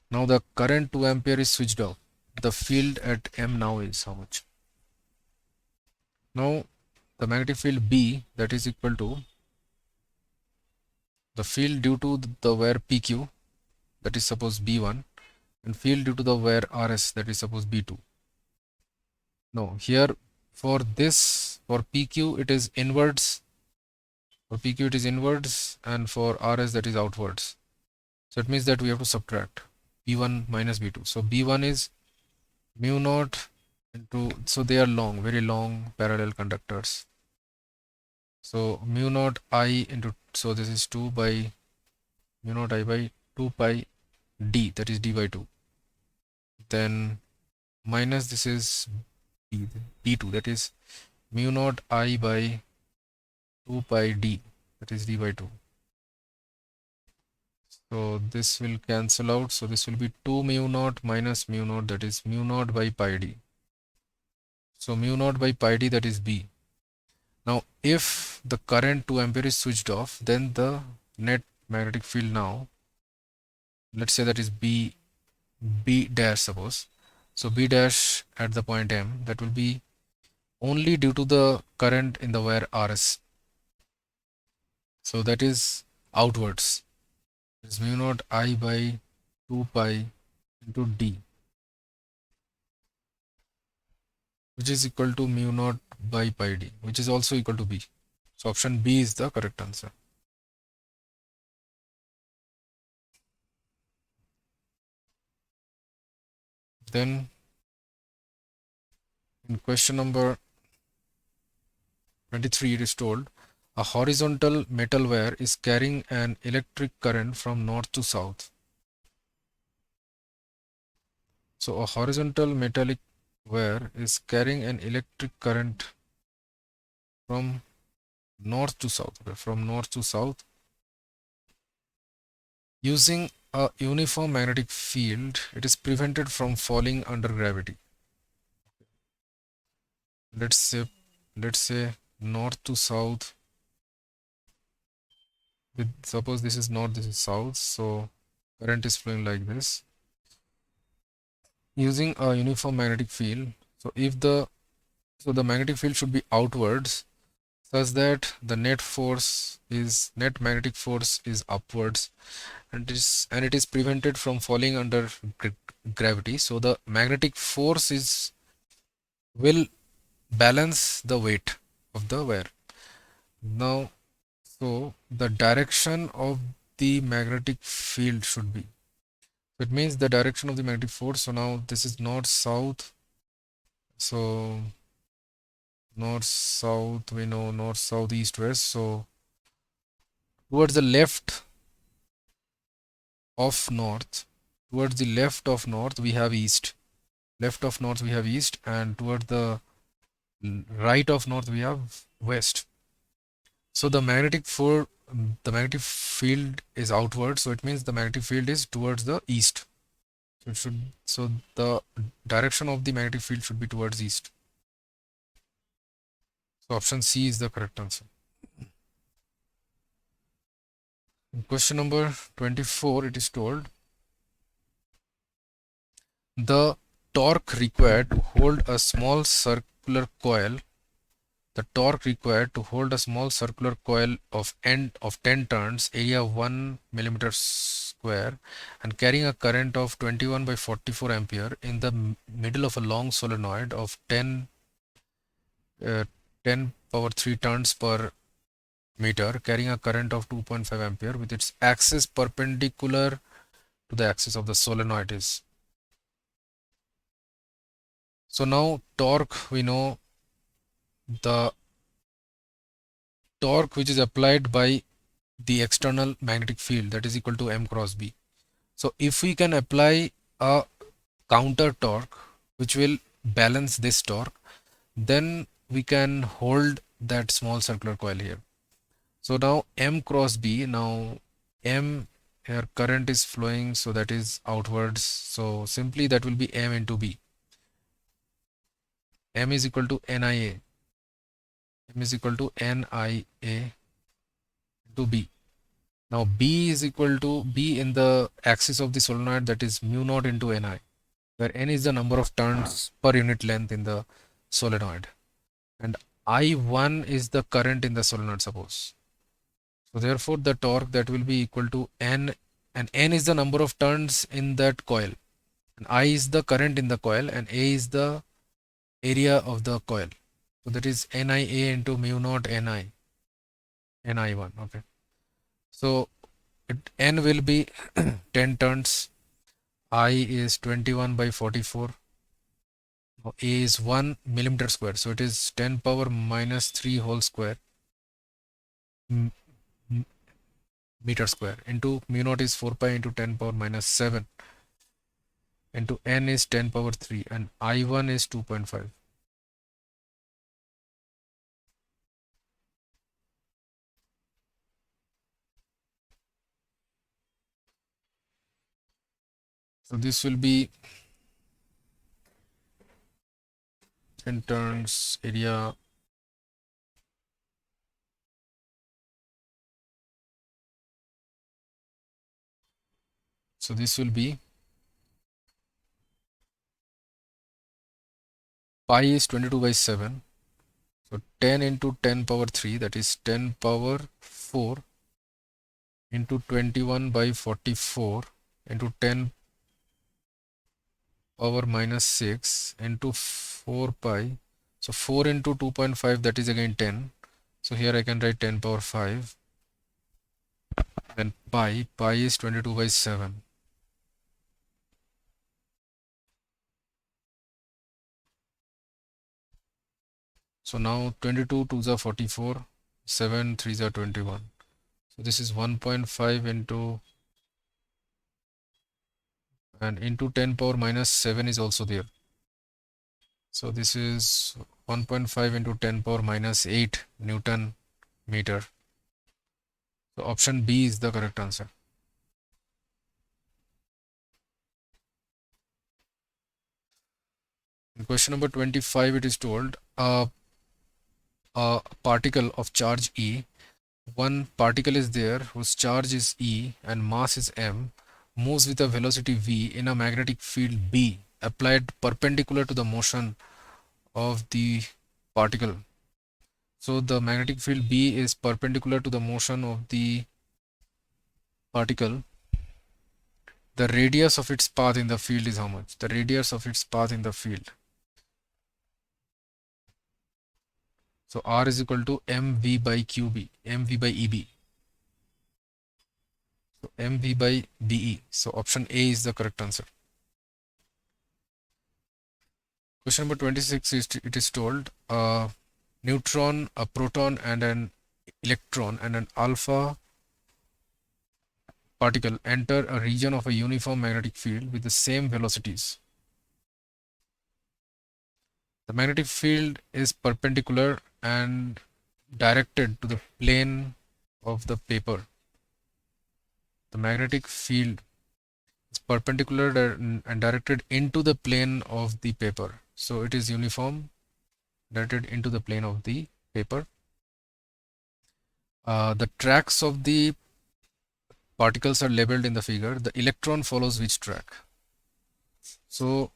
Now the current 2 ampere is switched off. The field at M now is how much? Now the magnetic field B, that is equal to the field due to the wire PQ, that is suppose B1, and field due to the wire RS, that is suppose B2. No, here for this, for PQ it is inwards, and for RS that is outwards. So it means that we have to subtract B1 minus B2. So B1 is mu naught into, so they are long, very long parallel conductors. So mu naught I into, so this is 2 by mu naught I by 2 pi d, that is d by 2. then minus this is d2, that is mu naught I by 2 pi d, that is d by 2. So this will cancel out. So this will be 2 mu naught minus mu naught, that is mu naught by pi d. So mu naught by pi d, that is B. Now if the current 2 ampere is switched off, then the net magnetic field now, let's say that is B dash, suppose. So B dash at the point M, that will be only due to the current in the wire RS. So that is outwards. Is mu naught I by 2 pi into D, which is equal to mu naught by pi d, which is also equal to B. So option B is the correct answer. Then in question number 23, it is told a horizontal metal wire is carrying an electric current from north to south. So a horizontal metallic wire is carrying an electric current from north to south. Okay, from north to south. Using a uniform magnetic field, it is prevented from falling under gravity. Let's say north to south. Suppose this is north, this is south, so current is flowing like this. Using a uniform magnetic field, so the magnetic field should be outwards, such that the net magnetic force is upwards, and it is prevented from falling under gravity. So the magnetic force will balance the weight of the wire. Now, so the direction of the magnetic field should be, it means the direction of the magnetic force. So now this is north south. So north south, we know north south east west. So towards the left of north, towards the left of north we have east. Left of north we have east, and towards the right of north we have west. So the magnetic field is outward, so it means the magnetic field is towards the east. So the direction of the magnetic field should be towards east. So option C is the correct answer. In question number 24, it is told the torque required to hold a small circular coil. The torque required to hold a small circular coil of 10 turns, area 1 millimeter square, and carrying a current of 21 by 44 ampere in the middle of a long solenoid of 10 power 3 turns per meter, carrying a current of 2.5 ampere with its axis perpendicular to the axis of the solenoid is. So now torque, we know the torque which is applied by the external magnetic field, that is equal to M cross B. So if we can apply a counter torque which will balance this torque, then we can hold that small circular coil here. So now M cross B, now M here current is flowing, so that is outwards. So simply that will be M into B. M is equal to NIA. M is equal to NIA into B. Now B is equal to B in the axis of the solenoid, that is mu naught into Ni, where N is the number of turns per unit length in the solenoid, and I1 is the current in the solenoid, suppose. So therefore the torque that will be equal to N, and N is the number of turns in that coil, and I is the current in the coil, and A is the area of the coil. So that is NIA into mu naught Ni1. Okay. So N will be 10 turns, I is 21 by 44, A is 1 millimeter square, so it is 10 power minus 3 whole square meter square, into mu naught is 4 pi into 10 power minus 7 into n is 10 power 3 and I1 is 2.5. So this will be 10 turns area. So this will be pi is 22 by 7. So 10 into 10 power 3, that is 10 power 4 into 21 by 44 into 10 power minus 6 into 4 pi. So 4 into 2.5, that is again 10. So here I can write 10 power 5. Then pi is 22 by 7. So now 22 2s are 44, 7 3s are 21. So this is 1.5 into, and into 10 power minus 7 is also there. So this is 1.5 into 10 power minus 8 Newton meter. So option B is the correct answer. In question number 25, it is told a particle of charge E. One particle is there whose charge is E and mass is m, moves with a velocity v in a magnetic field B applied perpendicular to the motion of the particle. So the magnetic field B is perpendicular to the motion of the particle. The radius of its path in the field is how much? The radius of its path in the field. So R is equal to mv by qb, mv by eb. So mv by be. So option A is the correct answer. Question number 26 is it is told a neutron, a proton, and an electron and an alpha particle enter a region of a uniform magnetic field with the same velocities. The magnetic field is perpendicular and directed to the plane of the paper. The magnetic field is perpendicular and directed into the plane of the paper. So it is uniform, directed into the plane of the paper. The tracks of the particles are labeled in the figure. The electron follows which track? So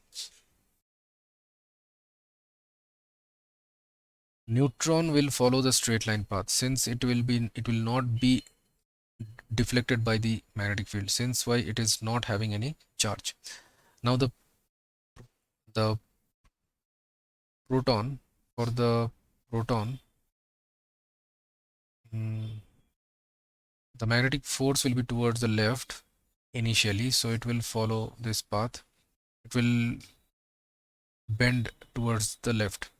neutron will follow the straight line path, since it will not be deflected by the magnetic field, since why it is not having any charge. Now the proton, for the proton, the magnetic force will be towards the left initially, so it will follow this path. It will bend towards the left,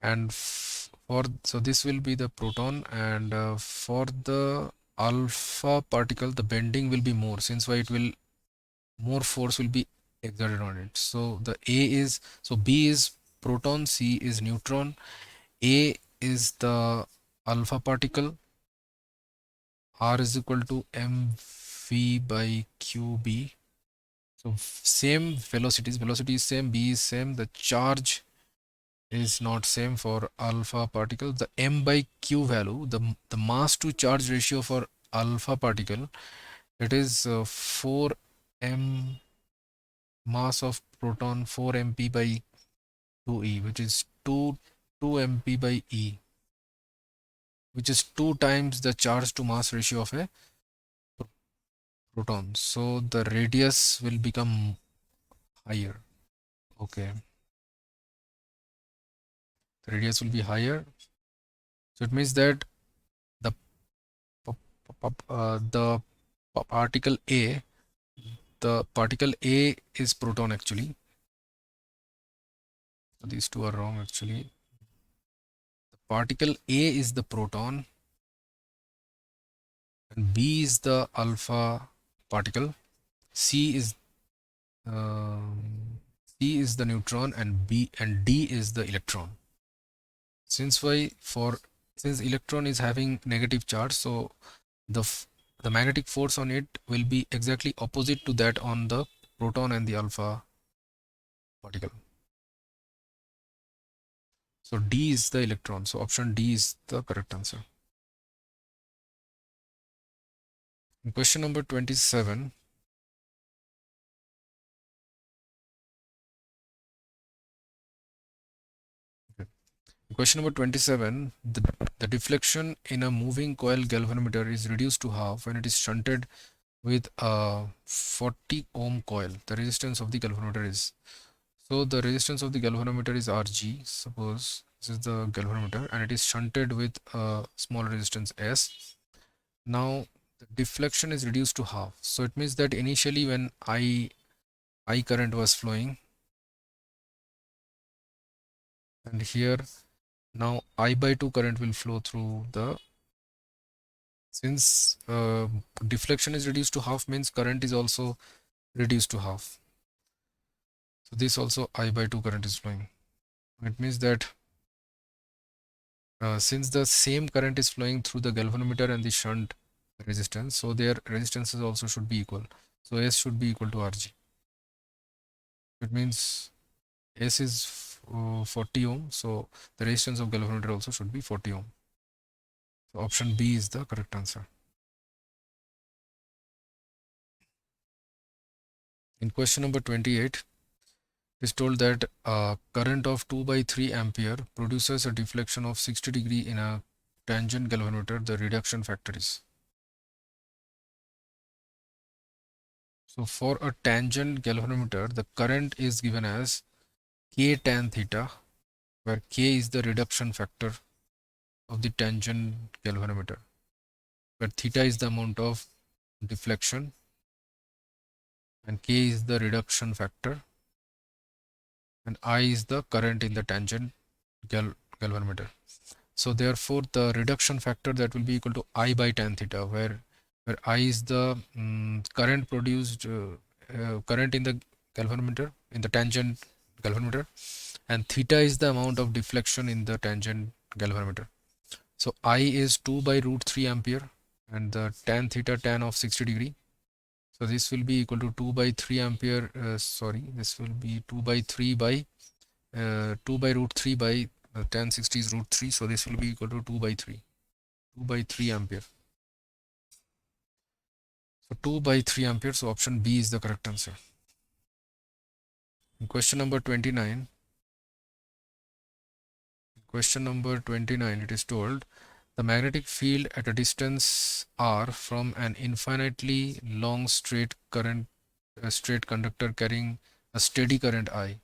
and so this will be the proton, and for the alpha particle the bending will be more, since why it will more force will be exerted on it. So the B is proton, C is neutron, A is the alpha particle, R is equal to mv by qb. So same velocities, velocity is same, B is same, the charge is not same for alpha particle. The m by q value, the mass to charge ratio for alpha particle, it is 4m mass of proton, 4 mp by 2e, which is 2 mp by e, which is 2 times the charge to mass ratio of a proton. So the radius will become higher. Okay, the radius will be higher. So it means that the the particle A, the particle A is proton actually. So these two are wrong actually. The particle A is the proton and B is the alpha particle. C is is the neutron and D is the electron. Since electron is having negative charge, so the magnetic force on it will be exactly opposite to that on the proton and the alpha particle. So D is the electron. So option D is the correct answer. In question number 27. Okay. Question number 27, the deflection in a moving coil galvanometer is reduced to half when it is shunted with a 40 ohm coil. The resistance of the galvanometer is, so the resistance of the galvanometer is Rg. Suppose this is the galvanometer and it is shunted with a small resistance S. Now the deflection is reduced to half. So it means that initially when I current was flowing, and here now I by 2 current will flow through the, since deflection is reduced to half means current is also reduced to half. So this also I by 2 current is flowing. It means that since the same current is flowing through the galvanometer and the shunt resistance, so their resistances also should be equal. So S should be equal to Rg. It means S is 40 ohm, so the resistance of galvanometer also should be 40 ohm. So option B is the correct answer. In question number 28, it is told that a current of 2 by 3 ampere produces a deflection of 60 degree in a tangent galvanometer. The reduction factor is. So for a tangent galvanometer, the current is given as K tan theta, where K is the reduction factor of the tangent galvanometer, where theta is the amount of deflection and K is the reduction factor and I is the current in the tangent galvanometer. So therefore the reduction factor, that will be equal to I by tan theta, where I is the current produced current in the galvanometer, in the tangent galvanometer, and theta is the amount of deflection in the tangent galvanometer. So I is 2 by root 3 ampere and the tan theta, tan of 60 degree. So this will be equal to 2 by 3 ampere, this will be 2 by 3 by 2 by root 3 by tan 60 is root 3. So this will be equal to 2 by 3. 2 by 3 ampere. So 2 by 3 ampere. So option B is the correct answer. In question number 29. Question number 29, it is told the magnetic field at a distance r from an infinitely long straight conductor carrying a steady current I.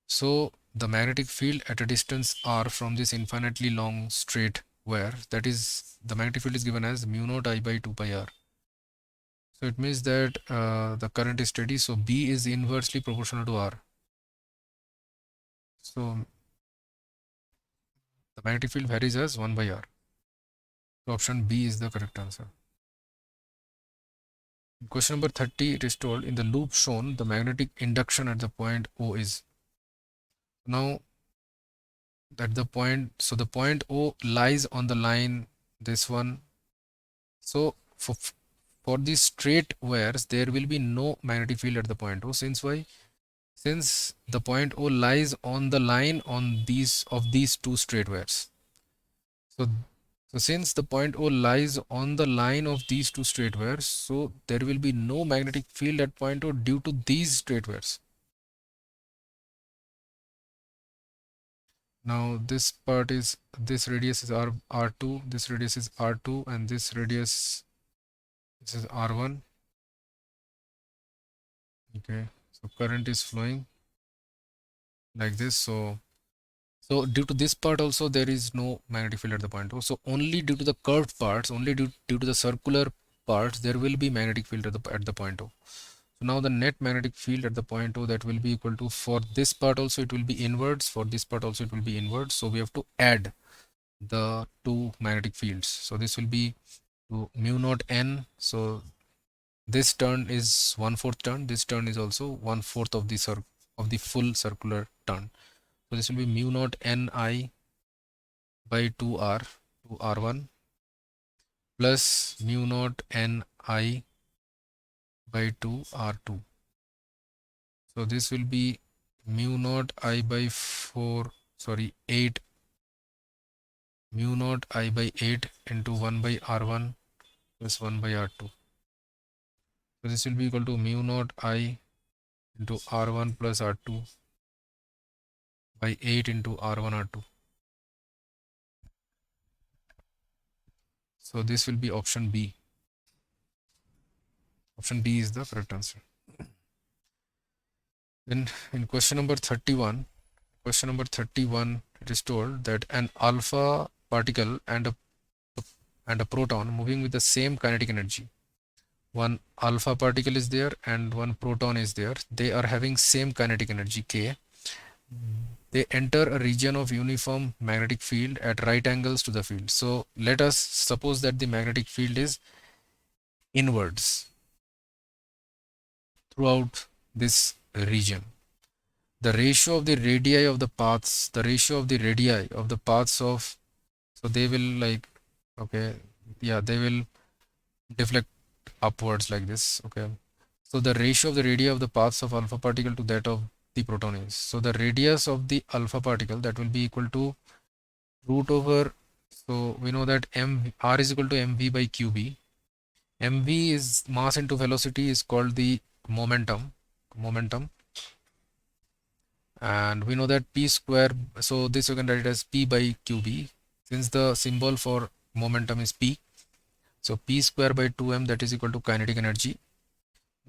So the magnetic field at a distance r from this infinitely long straight wire, that is, the magnetic field is given as mu naught I by 2 pi r. So it means that the current is steady, so B is inversely proportional to R. So the magnetic field varies as 1 by R. So option B is the correct answer. In question number 30, it is told in the loop shown the magnetic induction at the point O is. Now at the point, so the point O lies on the line, this one. So for these straight wires, there will be no magnetic field at the point O. Since why? Since the point O lies on the line on these two straight wires. So since the point O lies on the line of these two straight wires, so there will be no magnetic field at point O due to these straight wires. Now this part is, this radius is R2, this radius is R2, and this radius, this is R1. Okay, so current is flowing like this. So due to this part also there is no magnetic field at the point O. So only due to the curved parts, only due to the circular parts, there will be magnetic field at the point O. So now the net magnetic field at the point O, that will be equal to, for this part also it will be inwards, for this part also it will be inwards. So we have to add the two magnetic fields. So this will be to mu naught n. So this turn is 1/4 turn, this turn is also 1/4 of the circle, of the full circular turn. So this will be mu naught Ni by 2r to r1 plus mu naught Ni by 2 r2. So this will be mu naught I by 8 mu naught I by 8 into 1 by r1 plus 1 by r2. So this will be equal to mu naught I into r1 plus r2 by 8 into r1 r2. So this will be option B. Option B is the correct answer. Then in question number 31, it is told that an alpha particle and a proton moving with the same kinetic energy. One alpha particle is there and one proton is there. They are having same kinetic energy K. They enter a region of uniform magnetic field at right angles to the field. So let us suppose that the magnetic field is inwards throughout this region. The ratio of the radii of the paths, so they will they will deflect upwards like this. Okay. So the ratio of the radii of the paths of alpha particle to that of the proton is. So the radius of the alpha particle, that will be equal to root over, so we know that r is equal to mv by qb. mv is mass into velocity, is called the momentum, and we know that p square, so this you can write it as p by qb, since the symbol for momentum is p. So p square by 2m, that is equal to kinetic energy.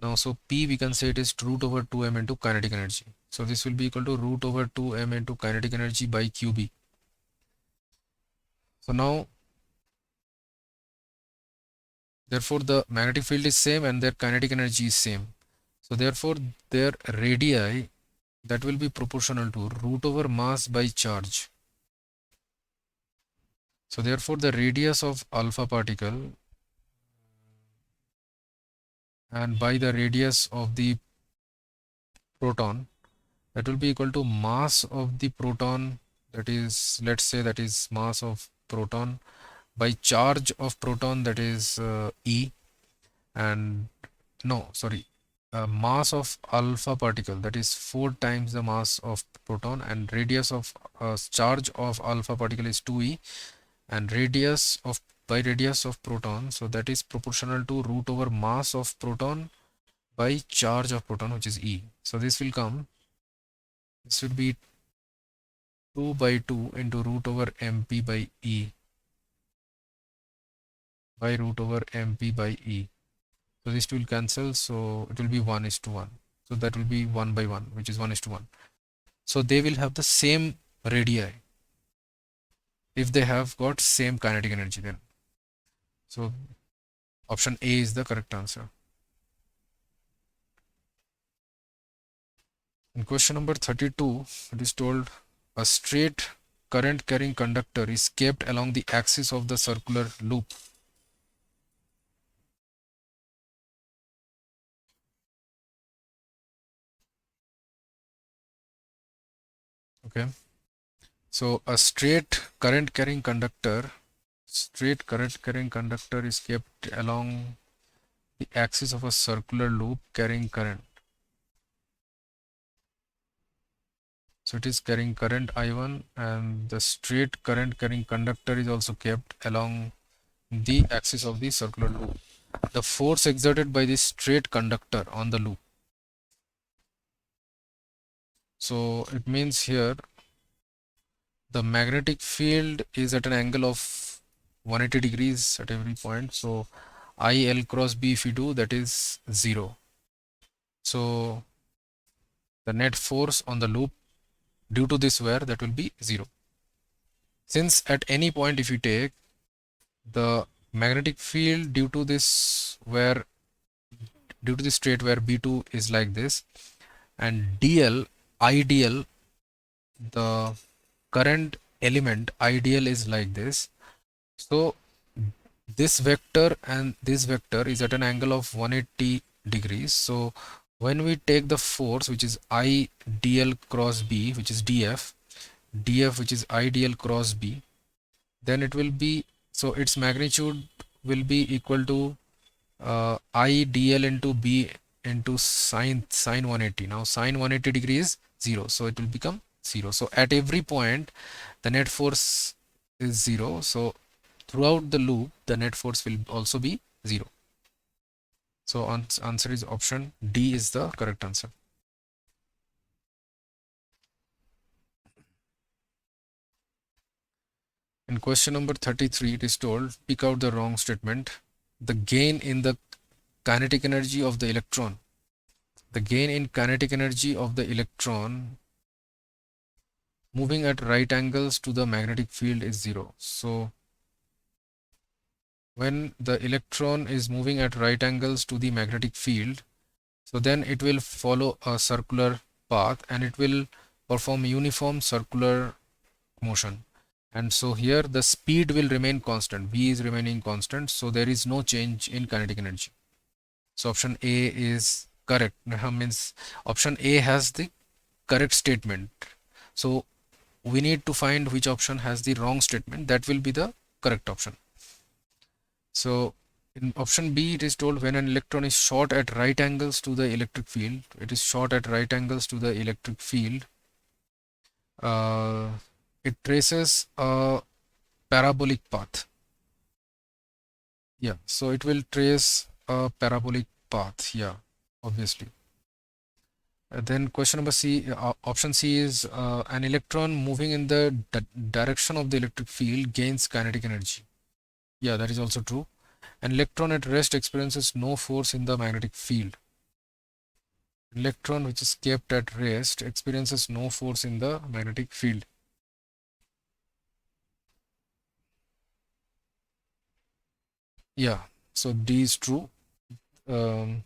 Now so p, we can say it is root over 2m into kinetic energy. So this will be equal to root over 2m into kinetic energy by qb. So now therefore the magnetic field is same and their kinetic energy is same. So therefore their radii, that will be proportional to root over mass by charge. So therefore the radius of alpha particle and by the radius of the proton, that will be equal to mass of the proton, that is, let's say that is mass of proton by charge of proton, that is E, and no sorry mass of alpha particle, that is 4 times the mass of proton, and radius of charge of alpha particle is 2e, and radius of proton, so that is proportional to root over mass of proton by charge of proton, which is E. So this will be 2 by 2 into root over mp by E by root over mp by E. So this will cancel, so it will be 1:1. So that will be 1 by 1, which is 1:1. So they will have the same radii if they have got same kinetic energy then. So option A is the correct answer. In question number 32, it is told a straight current carrying conductor is kept along the axis of the circular loop. Okay. So a straight current carrying conductor is kept along the axis of a circular loop carrying current. So it is carrying current I1, and the straight current carrying conductor is also kept along the axis of the circular loop. The force exerted by this straight conductor on the loop. So it means here the magnetic field is at an angle of 180 degrees at every point. So IL cross B, if you do, that is 0. So the net force on the loop due to this wear, that will be 0. Since at any point if you take the magnetic field due to this straight where B2 is like this, and IDL, the current element IDL is like this. So this vector and this vector is at an angle of 180 degrees. So when we take the force which is I dl cross B, which is df which is I dl cross B, then it will be, so its magnitude will be equal to I dl into B into sine 180. Now sine 180 degree is 0, so it will become 0. So at every point the net force is 0, so throughout the loop the net force will also be 0. So answer is option D is the correct answer. In question number 33, it is told, pick out the wrong statement. The gain in the kinetic energy of the electron. The gain in kinetic energy of the electron moving at right angles to the magnetic field is 0. So when the electron is moving at right angles to the magnetic field, so then it will follow a circular path and it will perform uniform circular motion. And so here the speed will remain constant, v is remaining constant, so there is no change in kinetic energy. So option A is correct. Means option A has the correct statement. So we need to find which option has the wrong statement. That will be the correct option. So in option B, it is told when an electron is short at right angles to the electric field, it is short at right angles to the electric field. It traces a parabolic path. Yeah, so it will trace a parabolic path. Yeah, obviously. Then question number C, option C is an electron moving in the direction of the electric field gains kinetic energy. Yeah, that is also true. An electron at rest experiences no force in the magnetic field. Electron which is kept at rest experiences no force in the magnetic field. Yeah, so D is true. An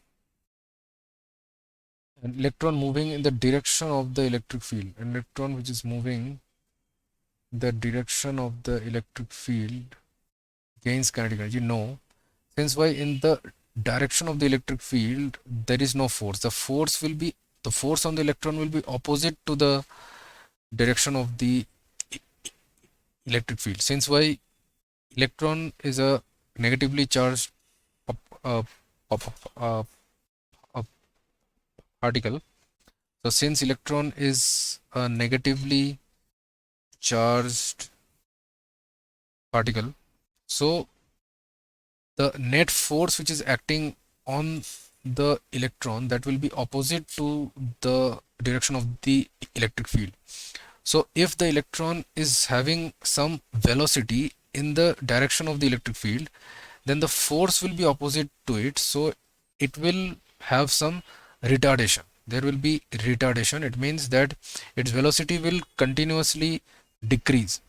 electron moving in the direction of the electric field. An electron which is moving the direction of the electric field gains kinetic energy. No, since why in the direction of the electric field there is no force. The force on the electron will be opposite to the direction of the electric field. Since why electron is a negatively charged uh, uh, uh, particle. So since electron is a negatively charged particle, so the net force which is acting on the electron, that will be opposite to the direction of the electric field. So if the electron is having some velocity in the direction of the electric field, then the force will be opposite to it, so it will have some retardation. There will be retardation. It means that its velocity will continuously decrease,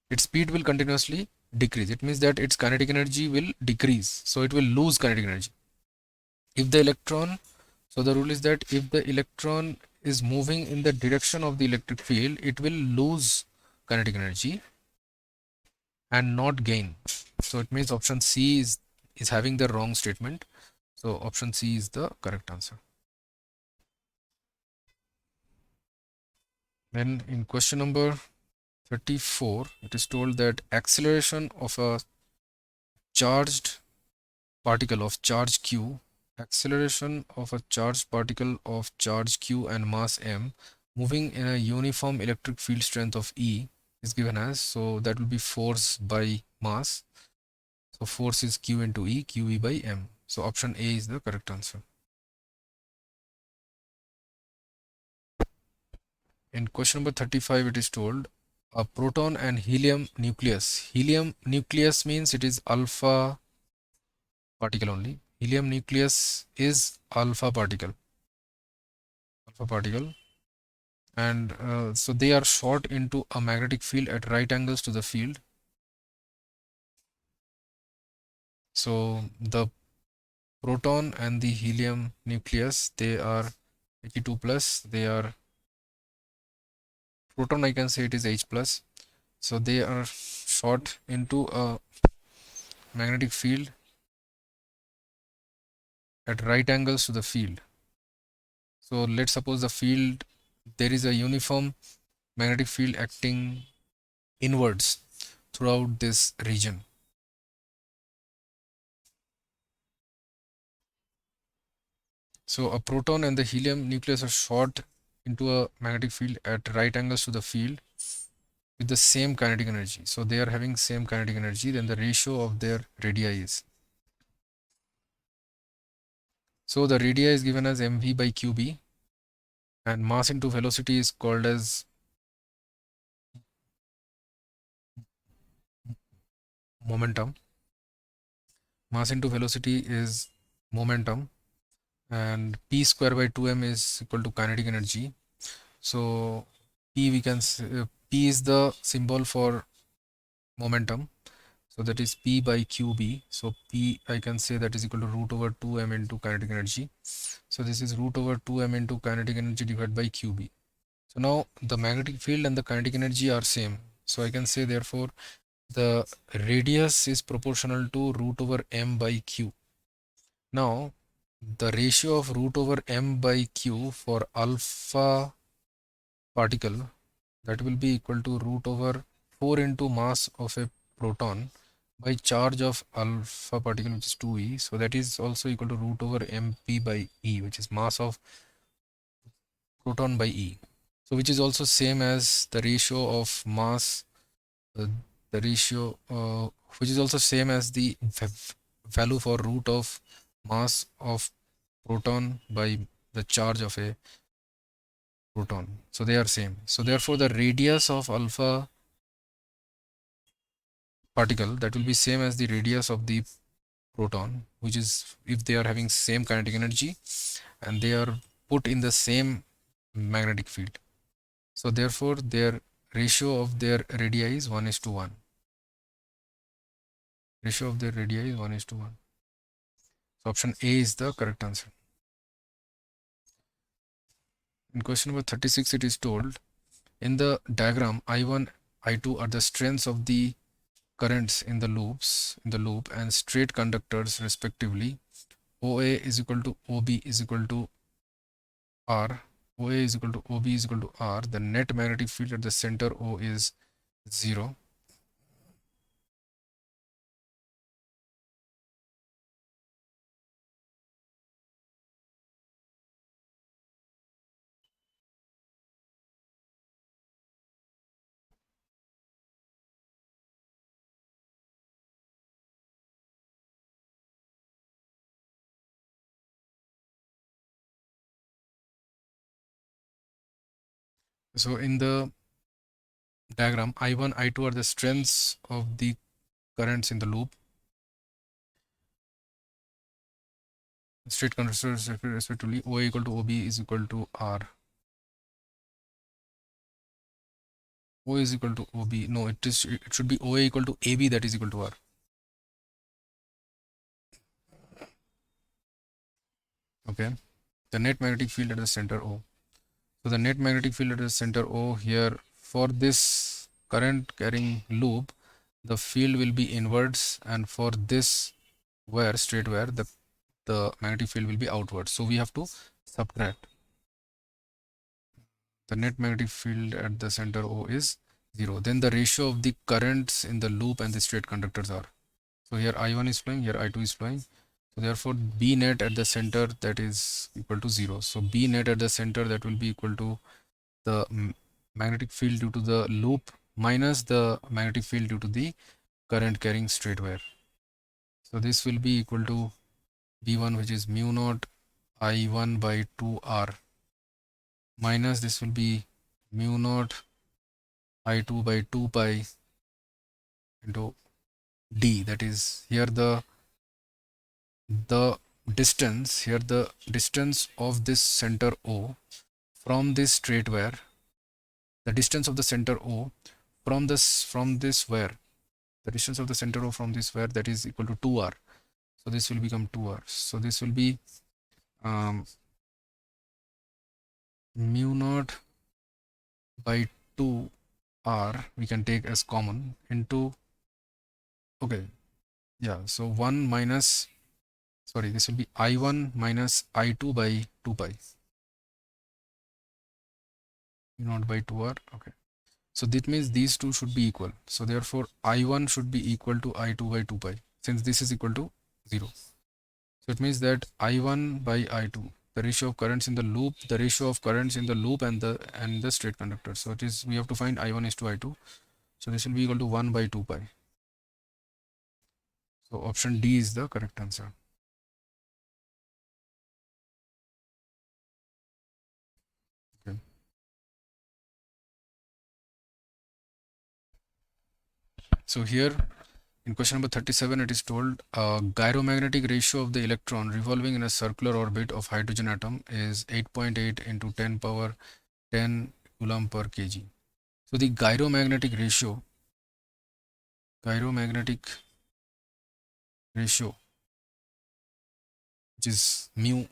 its speed will continuously decrease. It means that its kinetic energy will decrease, so it will lose kinetic energy. If the electron, so the rule is that if the electron is moving in the direction of the electric field, it will lose kinetic energy and not gain. So it means option C is having the wrong statement. So option C is the correct answer. Then in question number 34, it is told that acceleration of a charged particle of charge q, acceleration of a charged particle of charge q and mass m moving in a uniform electric field strength of E is given as, so that will be force by mass. So force is q into E, QE by m. So option A is the correct answer. In question number 35, it is told a proton and helium nucleus. Helium nucleus means it is alpha particle only. Helium nucleus is alpha particle. And so they are shot into a magnetic field at right angles to the field. So the proton and the helium nucleus, they are He2 plus, they are proton, I can say it is H plus. So they are shot into a magnetic field at right angles to the field. So let's suppose the field, there is a uniform magnetic field acting inwards throughout this region. So a proton and the helium nucleus are shot into a magnetic field at right angles to the field with the same kinetic energy. So they are having same kinetic energy, then the ratio of their radii is. So the radii is given as mv by qb, and mass into velocity is called as momentum. Mass into velocity is momentum, and p square by 2m is equal to kinetic energy. So p, we can say, p is the symbol for momentum, so that is p by qb. So p, I can say that is equal to root over 2m into kinetic energy. So this is root over 2m into kinetic energy divided by qb. So now the magnetic field and the kinetic energy are same, so I can say therefore the radius is proportional to root over m by q. Now the ratio of root over m by q for alpha particle, that will be equal to root over 4 into mass of a proton by charge of alpha particle, which is 2e. So that is also equal to root over mp by e, which is mass of proton by e. So which is also same as the ratio of mass, uh, the ratio which is also same as the value for root of mass of proton by the charge of a proton. So they are same. So therefore the radius of alpha particle, that will be same as the radius of the proton, which is if they are having same kinetic energy and they are put in the same magnetic field. So therefore their ratio of their radii is 1:1. Ratio of their radii is 1:1. So option A is the correct answer. In question number 36, it is told in the diagram I1, I2 are the strengths of the currents in the loop and straight conductors respectively. OA is equal to OB is equal to R. OA is equal to OB is equal to R. The net magnetic field at the center O is 0. So in the diagram, I1, I2 are the strengths of the currents in the loop. Straight conductors respectively. OA equal to OB is equal to R. O is equal to OB. No, it should be OA equal to AB, that is equal to R. Okay. The net magnetic field at the center O. So the net magnetic field at the center O here, for this current carrying loop, the field will be inwards, and for this wire, straight wire, the magnetic field will be outwards. So we have to subtract. The net magnetic field at the center O is 0. Then the ratio of the currents in the loop and the straight conductors are. So here I1 is flowing, here I2 is flowing. So therefore B net at the center, that is equal to 0. So B net at the center, that will be equal to the magnetic field due to the loop minus the magnetic field due to the current carrying straight wire. So this will be equal to B1, which is mu naught I1 by 2R, minus this will be mu naught I2 by 2 pi into D. That is here the distance, here the distance of this center O from this straight wire, the distance of the center O from this wire, the distance of the center O from this wire, that is equal to 2R. So this will become 2R. So this will be mu naught by 2R, we can take as common, into, okay, yeah, so 1 minus, sorry, this will be I1 minus I2 by 2 pi. E naught by 2 are okay. So that means these two should be equal. So therefore I1 should be equal to I2 by 2 pi, since this is equal to 0. So it means that I1 by I2, the ratio of currents in the loop, the ratio of currents in the loop and the straight conductor. So it is, we have to find I1 is to I2. So this will be equal to 1 by 2 pi. So option D is the correct answer. Okay. So here in question number 37, it is told gyromagnetic ratio of the electron revolving in a circular orbit of hydrogen atom is 8.8 into 10 power 10 coulomb per kg. So the gyromagnetic ratio which is mu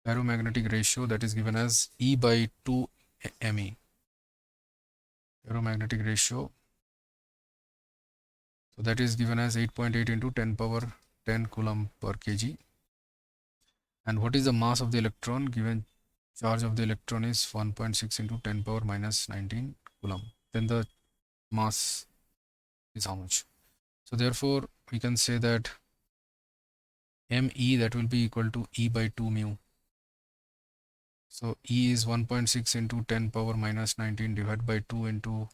gyromagnetic ratio, that is given as E by 2 me. Gyromagnetic ratio, so that is given as 8.8 into 10 power 10 coulomb per kg. And what is the mass of the electron? Given charge of the electron is 1.6 into 10 power minus 19 coulomb. Then the mass is how much? So therefore we can say that me, that will be equal to E by 2 mu. So E is 1.6 into 10 power minus 19 divided by 2 into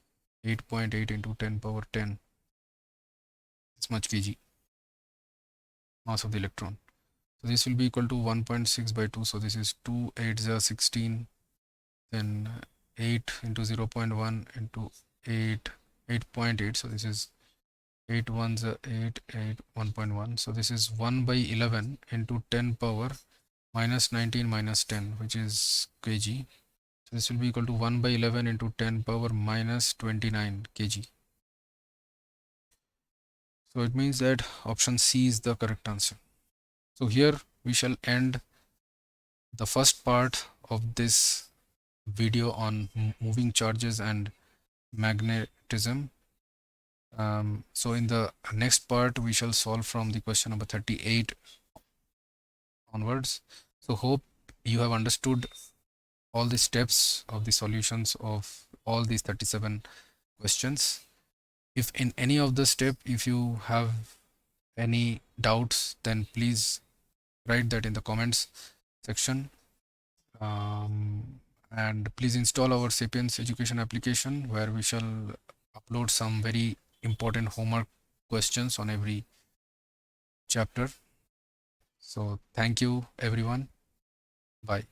8.8 into 10 power 10. It's much kg, mass of the electron. So this will be equal to 1.6 by 2. So this is 2 8s are 16. Then 8 into 0.1 into 8, 8.8. So this is 8 ones are 8, 8, 1.1. So this is 1 by 11 into 10 power minus 19 minus 10, which is kg. So this will be equal to 1 by 11 into 10 power minus 29 kg. So it means that option C is the correct answer. So here we shall end the first part of this video on moving charges and magnetism. So in the next part we shall solve from the question number 38 onwards. So hope you have understood all the steps of the solutions of all these 37 questions. If in any of the step, if you have any doubts, then please write that in the comments section. And please install our Sapience education application, where we shall upload some very important homework questions on every chapter. So thank you everyone. Bye.